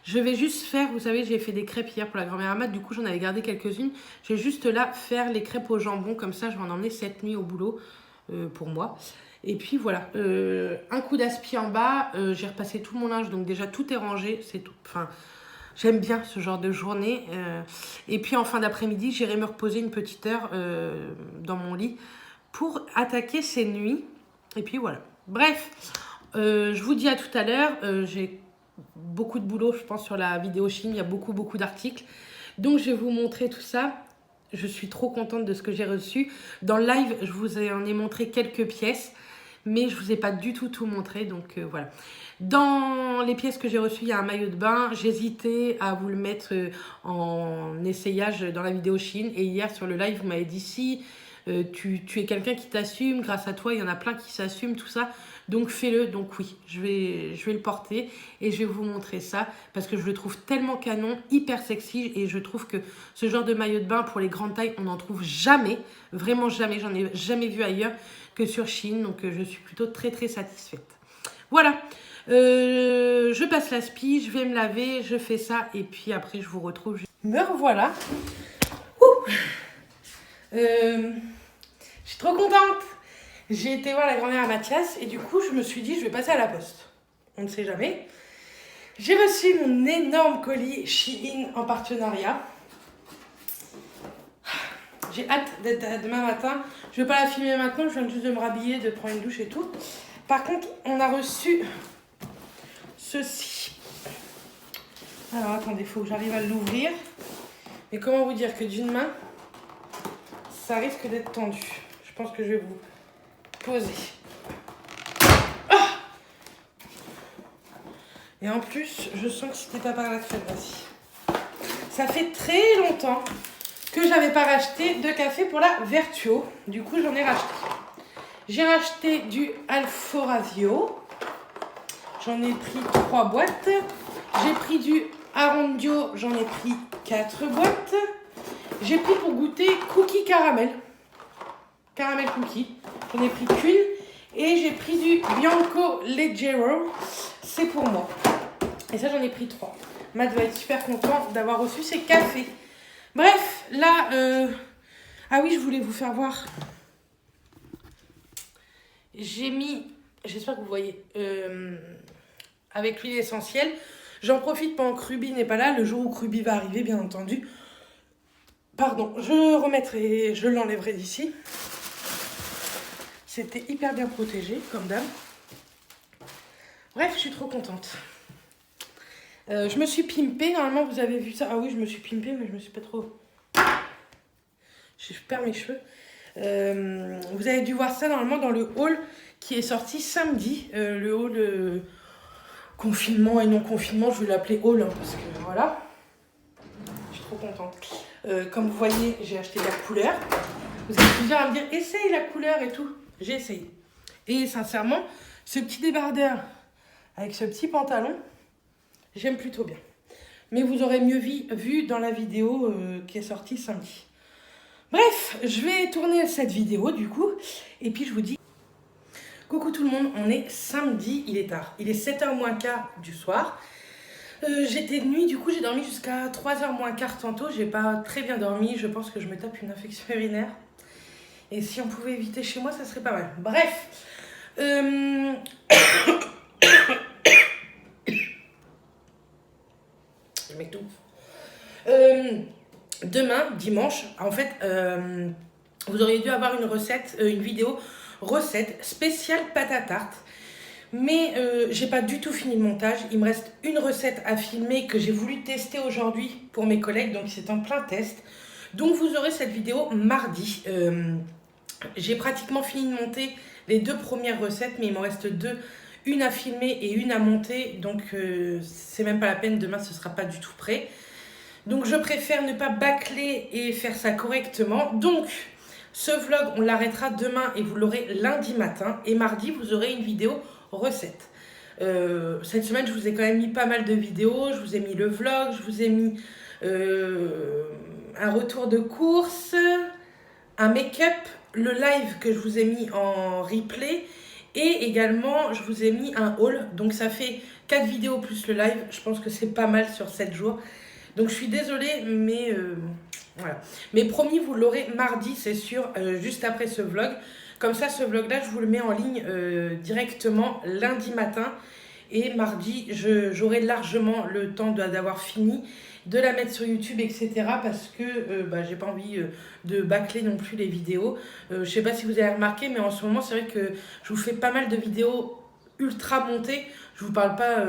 A: Je vais juste faire, vous savez, j'ai fait des crêpes hier pour la grand-mère Amat, du coup j'en avais gardé quelques-unes. Je vais juste là faire les crêpes au jambon, comme ça je vais en emmener cette nuit au boulot pour moi. Et puis voilà, un coup d'aspi en bas, j'ai repassé tout mon linge, donc déjà tout est rangé, c'est tout. Enfin, j'aime bien ce genre de journée. Et puis en fin d'après-midi, j'irai me reposer une petite heure dans mon lit pour attaquer ces nuits. Et puis voilà. Bref, je vous dis à tout à l'heure, j'ai beaucoup de boulot, je pense, sur la vidéo Shein. Il y a beaucoup d'articles. Donc, je vais vous montrer tout ça. Je suis trop contente de ce que j'ai reçu. Dans le live, je vous en ai montré quelques pièces, mais je ne vous ai pas du tout montré. Donc, voilà. Dans les pièces que j'ai reçues, il y a un maillot de bain. J'hésitais à vous le mettre en essayage dans la vidéo Shein. Et hier, sur le live, vous m'avez dit si tu es quelqu'un qui t'assume. Grâce à toi, il y en a plein qui s'assument, tout ça. Donc fais-le, donc oui, je vais le porter et je vais vous montrer ça parce que je le trouve tellement canon, hyper sexy et je trouve que ce genre de maillot de bain pour les grandes tailles, on n'en trouve jamais, vraiment jamais, j'en ai jamais vu ailleurs que sur Shein, donc je suis plutôt très satisfaite. Voilà, je passe l'aspi, je vais me laver, je fais ça et puis après je vous retrouve. Me revoilà. Je suis trop contente. J'ai été voir la grand-mère à Mathias et du coup, je me suis dit, je vais passer à la poste. On ne sait jamais. J'ai reçu mon énorme colis Shein en partenariat. J'ai hâte d'être demain matin. Je ne vais pas la filmer maintenant, je viens juste de me rhabiller, de prendre une douche et tout. Par contre, on a reçu ceci. Alors, attendez, il faut que j'arrive à l'ouvrir. Mais comment vous dire que d'une main, ça risque d'être tendu. Je pense que je vais vous poser. Ah, et en plus, je sens que c'était pas par la crème. Vas-y. Ça fait très longtemps que j'avais pas racheté de café pour la Vertuo. Du coup, j'en ai racheté. J'ai racheté du Alforazio. J'en ai pris 3 boîtes. J'ai pris du Arondio. J'en ai pris 4 boîtes. J'ai pris pour goûter cookie caramel. Caramel cookie. J'en ai pris qu'une. Et j'ai pris du Bianco Leggero. C'est pour moi. Et ça, j'en ai pris 3. Matt va être super content d'avoir reçu ses cafés. Bref, là... Ah oui, je voulais vous faire voir. J'ai mis... J'espère que vous voyez. Avec l'huile essentielle. J'en profite pendant que Ruby n'est pas là. Le jour où Ruby va arriver, bien entendu. Pardon, je l'enlèverai d'ici. C'était hyper bien protégé, comme d'hab. Bref, je suis trop contente. Je me suis pimpée. Normalement, vous avez vu ça. Ah oui, je me suis pimpée, mais je me suis pas trop... Je perds mes cheveux. Vous avez dû voir ça normalement dans le haul qui est sorti samedi. Le haul confinement et non confinement. Je vais l'appeler haul hein, parce que voilà. Je suis trop contente. Comme vous voyez, j'ai acheté la couleur. Vous êtes plusieurs à me dire, essaye la couleur et tout. J'ai essayé. Et sincèrement, ce petit débardeur avec ce petit pantalon, j'aime plutôt bien. Mais vous aurez mieux vu dans la vidéo qui est sortie samedi. Bref, je vais tourner cette vidéo du coup. Et puis je vous dis, coucou tout le monde, on est samedi, il est tard. Il est 7h moins quart du soir. J'étais de nuit, du coup j'ai dormi jusqu'à 3h moins quart tantôt. J'ai pas très bien dormi, je pense que je me tape une infection urinaire. Et si on pouvait éviter chez moi, ça serait pas mal. Bref. Je m'étouffe. Demain, dimanche, en fait, vous auriez dû avoir une recette, une vidéo recette spéciale pâte à tarte. Mais j'ai pas du tout fini le montage. Il me reste une recette à filmer que j'ai voulu tester aujourd'hui pour mes collègues. Donc c'est en plein test. Donc vous aurez cette vidéo mardi. J'ai pratiquement fini de monter les 2 premières recettes, mais il m'en reste 2. Une à filmer et une à monter. Donc c'est même pas la peine. Demain ce sera pas du tout prêt. Donc je préfère ne pas bâcler et faire ça correctement. Donc ce vlog on l'arrêtera demain et vous l'aurez lundi matin. Et mardi vous aurez une vidéo recette. Cette semaine je vous ai quand même mis pas mal de vidéos. Je vous ai mis le vlog, je vous ai mis un retour de course, un make-up, le live que je vous ai mis en replay. Et également je vous ai mis un haul. Donc ça fait 4 vidéos plus le live. Je pense que c'est pas mal sur 7 jours. Donc je suis désolée, mais voilà. Mais promis, vous l'aurez mardi, c'est sûr, juste après ce vlog. Comme ça, ce vlog-là, je vous le mets en ligne directement lundi matin. Et mardi, j'aurai largement le temps d'avoir fini, de la mettre sur YouTube, etc. Parce que j'ai pas envie de bâcler non plus les vidéos. Je sais pas si vous avez remarqué, mais en ce moment, c'est vrai que je vous fais pas mal de vidéos ultra montées. Je vous parle pas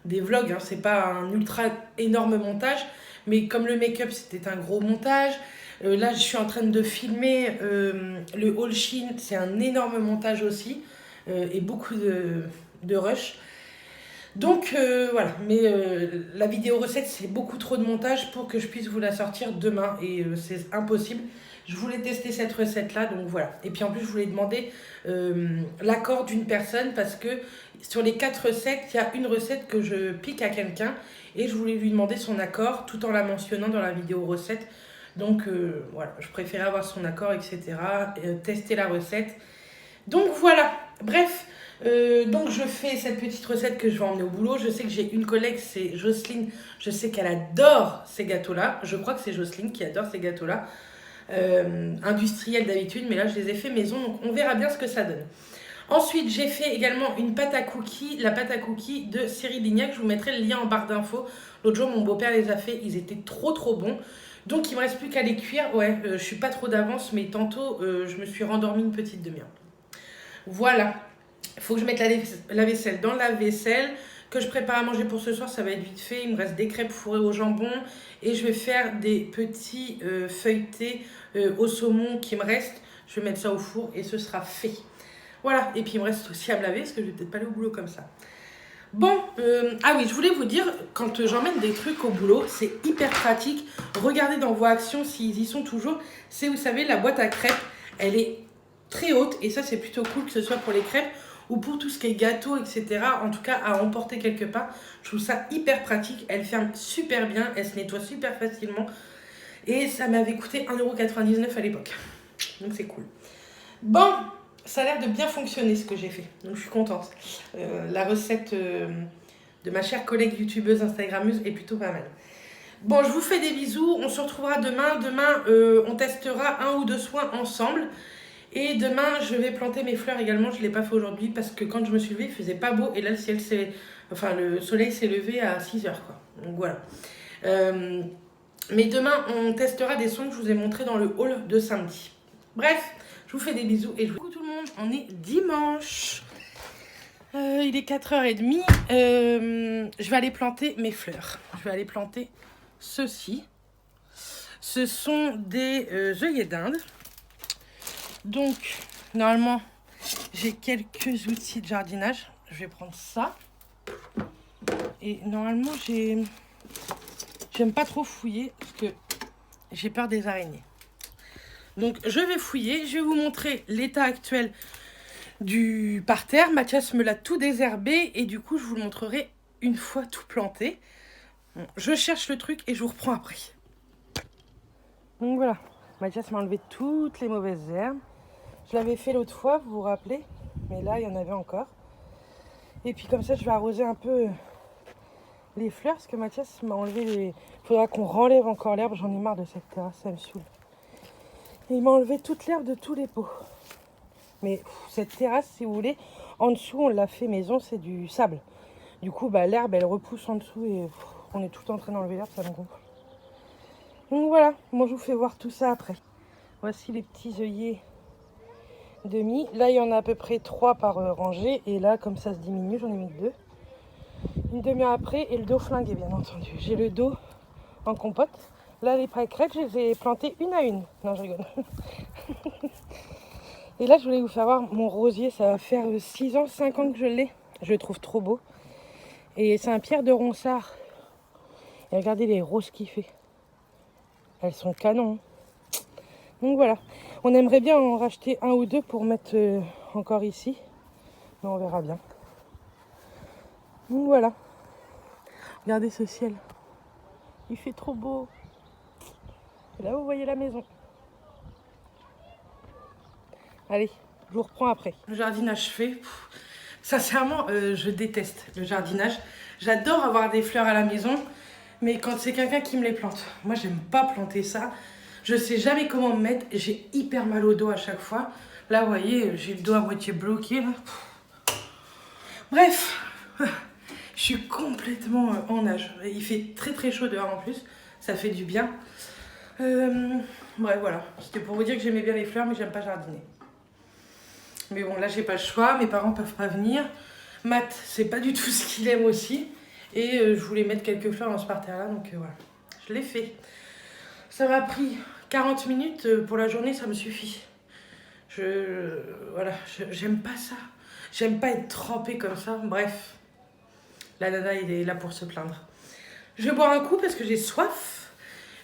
A: des vlogs, hein, c'est pas un ultra énorme montage, mais comme le make-up c'était un gros montage, là je suis en train de filmer le haul Shein, c'est un énorme montage aussi, et beaucoup de rush. Donc voilà, mais la vidéo recette c'est beaucoup trop de montage pour que je puisse vous la sortir demain, et c'est impossible. Je voulais tester cette recette là, donc voilà. Et puis en plus je voulais demander l'accord d'une personne, parce que sur les 4 recettes, il y a une recette que je pique à quelqu'un et je voulais lui demander son accord tout en la mentionnant dans la vidéo recette. Donc voilà, je préférais avoir son accord, etc. Tester la recette. Donc voilà, bref, donc je fais cette petite recette que je vais emmener au boulot. Je sais que j'ai une collègue, c'est Jocelyne. Je sais qu'elle adore ces gâteaux-là. Je crois que c'est Jocelyne qui adore ces gâteaux-là. Industriels d'habitude, mais là je les ai fait maison, donc on verra bien ce que ça donne. Ensuite, j'ai fait également une pâte à cookies, la pâte à cookies de Cyril Lignac. Je vous mettrai le lien en barre d'infos. L'autre jour, mon beau-père les a fait, ils étaient trop bons. Donc, il me reste plus qu'à les cuire. Ouais, je suis pas trop d'avance, mais tantôt, je me suis rendormie une petite demi-heure. Voilà. Il faut que je mette la vaisselle dans la vaisselle, que je prépare à manger pour ce soir, ça va être vite fait. Il me reste des crêpes fourrées au jambon et je vais faire des petits feuilletés au saumon qui me restent. Je vais mettre ça au four et ce sera fait. Voilà, et puis il me reste aussi à me laver parce que je vais peut-être pas aller au boulot comme ça. Bon, ah oui, je voulais vous dire, quand j'emmène des trucs au boulot, c'est hyper pratique. Regardez dans vos actions s'ils y sont toujours. C'est, vous savez, la boîte à crêpes, elle est très haute et ça c'est plutôt cool, que ce soit pour les crêpes ou pour tout ce qui est gâteau, etc. En tout cas, à emporter quelque part. Je trouve ça hyper pratique. Elle ferme super bien, elle se nettoie super facilement. Et ça m'avait coûté 1,99 € à l'époque. Donc c'est cool. Bon, ça a l'air de bien fonctionner ce que j'ai fait. Donc je suis contente. La recette de ma chère collègue youtubeuse instagrammeuse est plutôt pas mal. Bon, je vous fais des bisous. On se retrouvera demain. Demain, on testera 1 ou 2 soins ensemble. Et demain, je vais planter mes fleurs également. Je ne l'ai pas fait aujourd'hui parce que quand je me suis levée, il faisait pas beau. Et là, le soleil s'est levé à 6 h, quoi. Donc voilà. Mais demain, on testera des soins que je vous ai montrés dans le haul de samedi. Bref, je vous fais des bisous et je vous... Coucou tout le monde, on est dimanche. Il est 4h30. Je vais aller planter mes fleurs. Je vais aller planter ceci. Ce sont des œillets d'Inde. Donc, normalement, j'ai quelques outils de jardinage. Je vais prendre ça. Et normalement, j'aime pas trop fouiller parce que j'ai peur des araignées. Donc, je vais fouiller. Je vais vous montrer l'état actuel du parterre. Mathias me l'a tout désherbé et du coup, je vous le montrerai une fois tout planté. Bon, je cherche le truc et je vous reprends après. Donc voilà, Mathias m'a enlevé toutes les mauvaises herbes. Je l'avais fait l'autre fois, vous vous rappelez, mais là, il y en avait encore. Et puis comme ça, je vais arroser un peu les fleurs, parce que Mathias m'a enlevé les... Il faudra qu'on renlève encore l'herbe, j'en ai marre de cette terrasse, ça me saoule. Et il m'a enlevé toute l'herbe de tous les pots. Mais cette terrasse, si vous voulez, en dessous, on l'a fait maison, c'est du sable. Du coup, l'herbe, elle repousse en dessous et on est tout en train d'enlever l'herbe, ça me gonfle. Donc voilà, moi je vous fais voir tout ça après. Voici les petits œillets demi. Là, il y en a à peu près 3 par rangée. Et là, comme ça se diminue, j'en ai mis 2. Une demi-heure après, et le dos flingué, bien entendu. J'ai le dos en compote. Là, les pâquerettes, je les ai plantées une à une. Non, je rigole. Et là, je voulais vous faire voir mon rosier. Ça va faire 6 ans, 5 ans que je l'ai. Je le trouve trop beau. Et c'est un pierre de Ronsard. Et regardez les roses qu'il fait. Elles sont canons. Donc voilà. On aimerait bien en racheter 1 ou 2 pour mettre encore ici. Mais on verra bien. Donc voilà. Regardez ce ciel. Il fait trop beau. Et là, vous voyez la maison. Allez, je vous reprends après. Le jardinage fait. Sincèrement, je déteste le jardinage. J'adore avoir des fleurs à la maison. Mais quand c'est quelqu'un qui me les plante. Moi, j'aime pas planter ça. Je sais jamais comment me mettre. J'ai hyper mal au dos à chaque fois. Là, vous voyez, j'ai le dos à moitié bloqué. Là. Bref. Je suis complètement en nage. Il fait très très chaud dehors en plus. Ça fait du bien. Bref, voilà. C'était pour vous dire que j'aimais bien les fleurs, mais j'aime pas jardiner. Mais bon, là, j'ai pas le choix. Mes parents peuvent pas venir. Matt, c'est pas du tout ce qu'il aime aussi. Et je voulais mettre quelques fleurs dans ce parterre-là. Donc voilà. Je l'ai fait. Ça m'a pris 40 minutes. Pour la journée, ça me suffit. Voilà. J'aime pas ça. J'aime pas être trempée comme ça. Bref. La nana, il est là pour se plaindre. Je vais boire un coup parce que j'ai soif.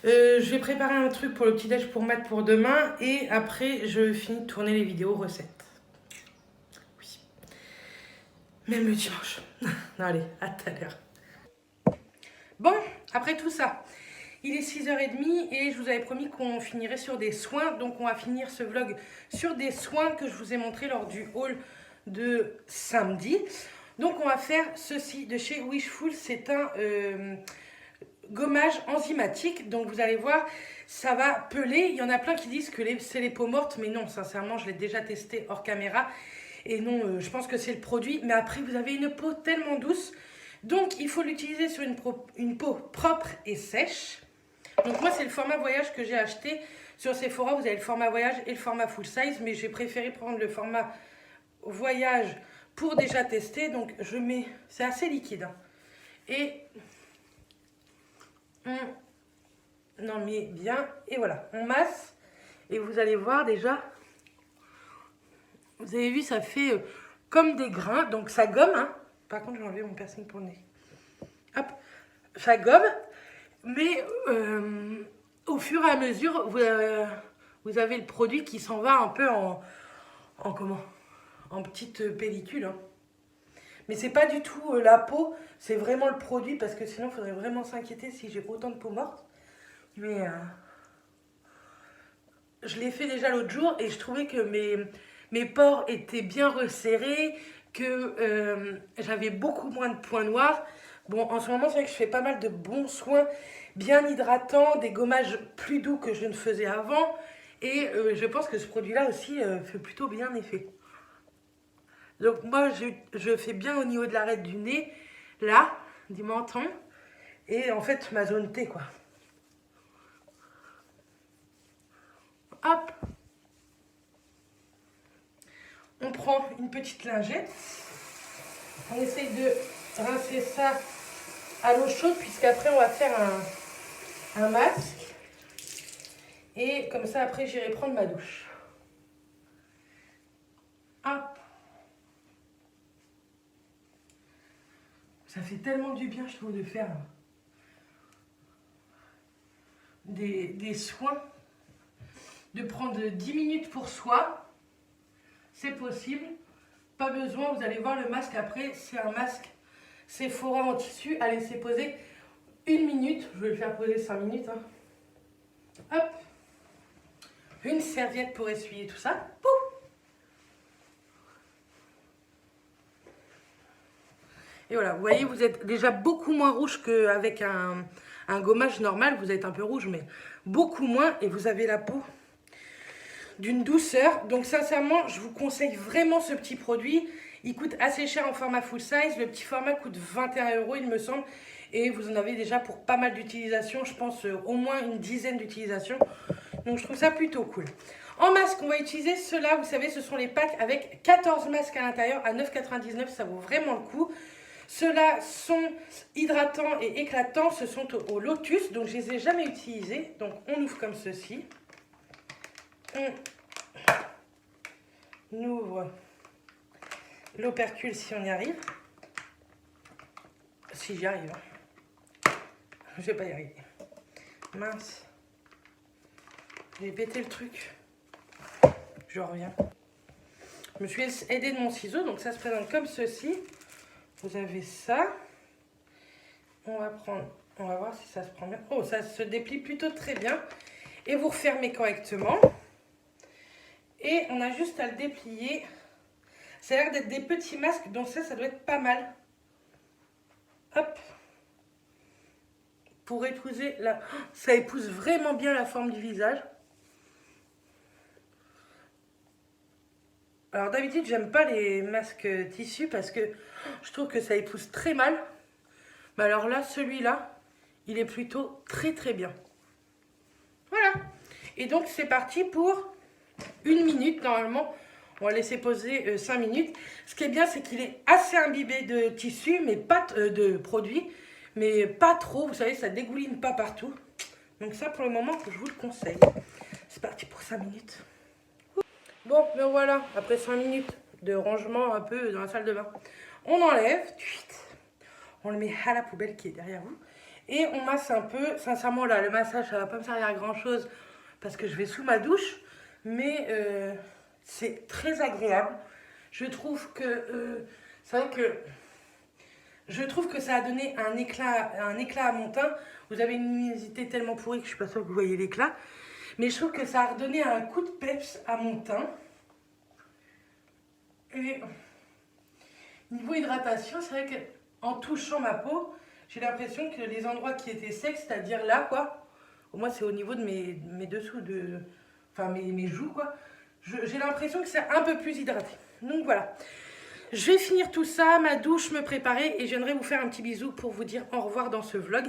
A: Je vais préparer un truc pour le petit-déj pour Matt pour demain. Et après, je finis de tourner les vidéos recettes. Oui. Même le dimanche. Non, allez, à tout à l'heure. Bon, après tout ça, il est 6h30 et je vous avais promis qu'on finirait sur des soins. Donc, on va finir ce vlog sur des soins que je vous ai montrés lors du haul de samedi. Donc on va faire ceci de chez Wishful, c'est un gommage enzymatique. Donc vous allez voir, ça va peler. Il y en a plein qui disent que c'est les peaux mortes, mais non, sincèrement, je l'ai déjà testé hors caméra. Et non, je pense que c'est le produit. Mais après, vous avez une peau tellement douce. Donc il faut l'utiliser sur une peau propre et sèche. Donc moi, c'est le format voyage que j'ai acheté. Sur Sephora, vous avez le format voyage et le format full size. Mais j'ai préféré prendre le format voyage pour déjà tester. Donc je mets, c'est assez liquide hein. Et on en met bien et voilà, on masse et vous allez voir déjà, vous avez vu, ça fait comme des grains, donc ça gomme hein. Par contre, j'ai enlevé mon piercing pour le nez. Hop, ça gomme, mais au fur et à mesure, vous avez le produit qui s'en va un peu en comment, en petite pellicule hein. Mais c'est pas du tout la peau, c'est vraiment le produit parce que sinon il faudrait vraiment s'inquiéter si j'ai autant de peau morte. Mais je l'ai fait déjà l'autre jour et je trouvais que mes pores étaient bien resserrés, que j'avais beaucoup moins de points noirs. Bon, en ce moment, c'est vrai que je fais pas mal de bons soins, bien hydratants, des gommages plus doux que je ne faisais avant. Et je pense que ce produit-là aussi fait plutôt bien effet. Donc moi, je fais bien au niveau de l'arête du nez, là, du menton, et en fait, ma zone T, quoi. Hop, on prend une petite lingette, on essaye de rincer ça à l'eau chaude, puisqu'après, on va faire un masque, et comme ça, après, j'irai prendre ma douche. Hop. Ça fait tellement du bien, je trouve, de faire des soins, de prendre 10 minutes pour soi, c'est possible. Pas besoin, vous allez voir le masque après, c'est un masque Sephora en tissu à laisser poser 1 minute. Je vais le faire poser 5 minutes. Hein. Hop, une serviette pour essuyer tout ça. Pouf. Et voilà, vous voyez, vous êtes déjà beaucoup moins rouge qu'avec un gommage normal. Vous êtes un peu rouge, mais beaucoup moins. Et vous avez la peau d'une douceur. Donc sincèrement, je vous conseille vraiment ce petit produit. Il coûte assez cher en format full size. Le petit format coûte 21 €, il me semble. Et vous en avez déjà pour pas mal d'utilisations. Je pense au moins une dizaine d'utilisations. Donc je trouve ça plutôt cool. En masque, on va utiliser ceux-là. Vous savez, ce sont les packs avec 14 masques à l'intérieur à 9,99 €. Ça vaut vraiment le coup. Ceux-là sont hydratants et éclatants. Ce sont au lotus. Donc je les ai jamais utilisés. Donc on ouvre comme ceci. On ouvre l'opercule si on y arrive. Si j'y arrive. Je vais pas y arriver. Mince. J'ai pété le truc. Je reviens. Je me suis aidée de mon ciseau. Donc ça se présente comme ceci. Vous avez ça. On va prendre. On va voir si ça se prend bien. Oh, ça se déplie plutôt très bien. Et vous refermez correctement. Et on a juste à le déplier. Ça a l'air d'être des petits masques, donc ça doit être pas mal. Hop. Pour épouser la... Ça épouse vraiment bien la forme du visage. Alors d'habitude, j'aime pas les masques tissus parce que je trouve que ça épouse très mal. Mais alors là, celui-là, il est plutôt très très bien. Voilà. Et donc c'est parti pour 1 minute normalement. On va laisser poser 5 minutes. Ce qui est bien, c'est qu'il est assez imbibé de tissu, mais pas de produit, mais pas trop. Vous savez, ça dégouline pas partout. Donc ça, pour le moment, je vous le conseille. C'est parti pour 5 minutes. Bon, ben voilà, après 5 minutes de rangement un peu dans la salle de bain, on enlève, on le met à la poubelle qui est derrière vous, et on masse un peu. Sincèrement, là, le massage, ça va pas me servir à grand chose parce que je vais sous ma douche, mais c'est très agréable. Je trouve que c'est vrai que je trouve que ça a donné un éclat à mon teint. Vous avez une luminosité tellement pourrie que je suis pas sûre que vous voyez l'éclat, mais je trouve que ça a redonné un coup de peps à mon teint. Et niveau hydratation, c'est vrai qu'en touchant ma peau, j'ai l'impression que les endroits qui étaient secs, c'est-à-dire là, quoi, au moins c'est au niveau de mes dessous, enfin mes joues, quoi, j'ai l'impression que c'est un peu plus hydraté. Donc voilà. Je vais finir tout ça, ma douche, me préparer, et j'aimerais vous faire un petit bisou pour vous dire au revoir dans ce vlog.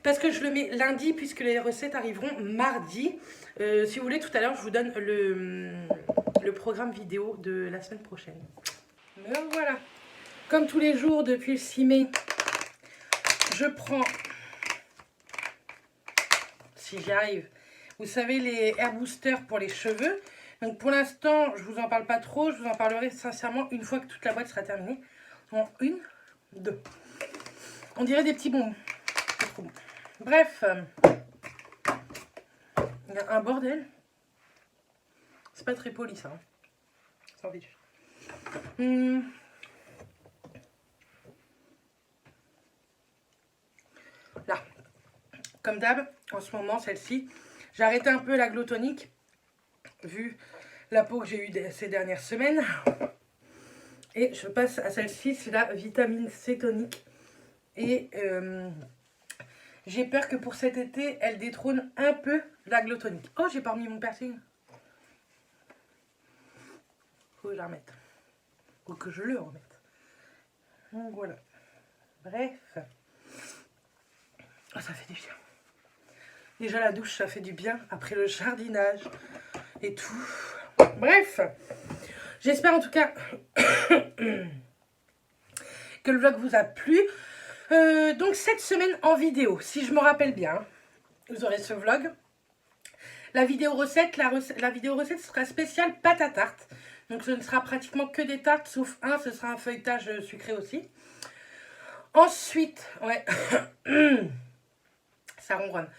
A: Parce que je le mets lundi, puisque les recettes arriveront mardi. Si vous voulez, tout à l'heure, je vous donne le programme vidéo de la semaine prochaine. Donc voilà. Comme tous les jours, depuis le 6 mai, je prends, si j'y arrive, vous savez, les Hair Boosters pour les cheveux. Donc pour l'instant, je vous en parle pas trop. Je vous en parlerai sincèrement une fois que toute la boîte sera terminée. En 1, 2. On dirait des petits bonbons. C'est trop bon. Bref, il y a un bordel. C'est pas très poli ça. Hein. Sans vite. Là, comme d'hab, en ce moment, celle-ci, j'ai arrêté un peu la glow tonic vu la peau que j'ai eue ces dernières semaines. Et je passe à celle-ci, c'est la vitamine C tonique. Et j'ai peur que pour cet été, elle détrône un peu la glow tonique. Oh, j'ai pas remis mon piercing. Faut que je la remette. Ou que je le remette. Donc voilà. Bref. Oh, ça fait du bien. Déjà la douche, ça fait du bien. Après le jardinage et tout. Bref. J'espère en tout cas que le vlog vous a plu. Donc cette semaine en vidéo, si je me rappelle bien, vous aurez ce vlog. La vidéo recette, la vidéo recette sera spéciale pâte à tarte. Donc ce ne sera pratiquement que des tartes, sauf un, ce sera un feuilletage sucré aussi. Ensuite, ouais, ça ronronne.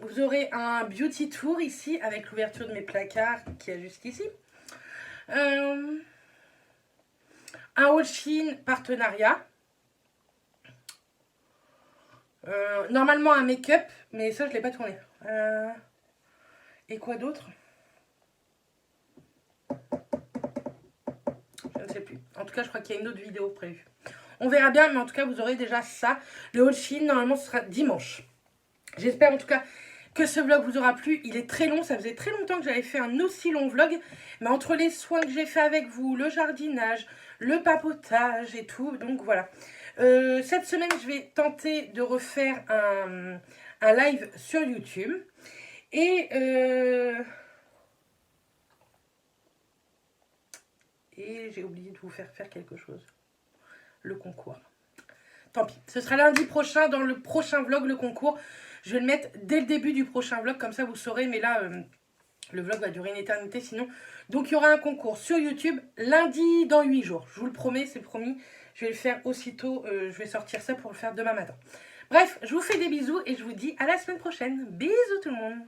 A: Vous aurez un beauty tour ici avec l'ouverture de mes placards qui est juste ici. Un haul Shein partenariat. Normalement un make-up, mais ça je ne l'ai pas tourné. Et quoi d'autre? Je ne sais plus. En tout cas, je crois qu'il y a une autre vidéo prévue. On verra bien, mais en tout cas, vous aurez déjà ça. Le haul Shein, normalement, ce sera dimanche. J'espère en tout cas que ce vlog vous aura plu. Il est très long, ça faisait très longtemps que j'avais fait un aussi long vlog. Mais entre les soins que j'ai fait avec vous, le jardinage, le papotage et tout, donc voilà. Cette semaine, je vais tenter de refaire un live sur YouTube. Et j'ai oublié de vous faire quelque chose. Le concours. Tant pis. Ce sera lundi prochain, dans le prochain vlog, le concours. Je vais le mettre dès le début du prochain vlog, comme ça vous saurez. Mais là, le vlog va durer une éternité sinon. Donc il y aura un concours sur YouTube lundi dans 8 jours. Je vous le promets, c'est promis. Je vais le faire aussitôt. Je vais sortir ça pour le faire demain matin. Bref, je vous fais des bisous et je vous dis à la semaine prochaine. Bisous tout le monde.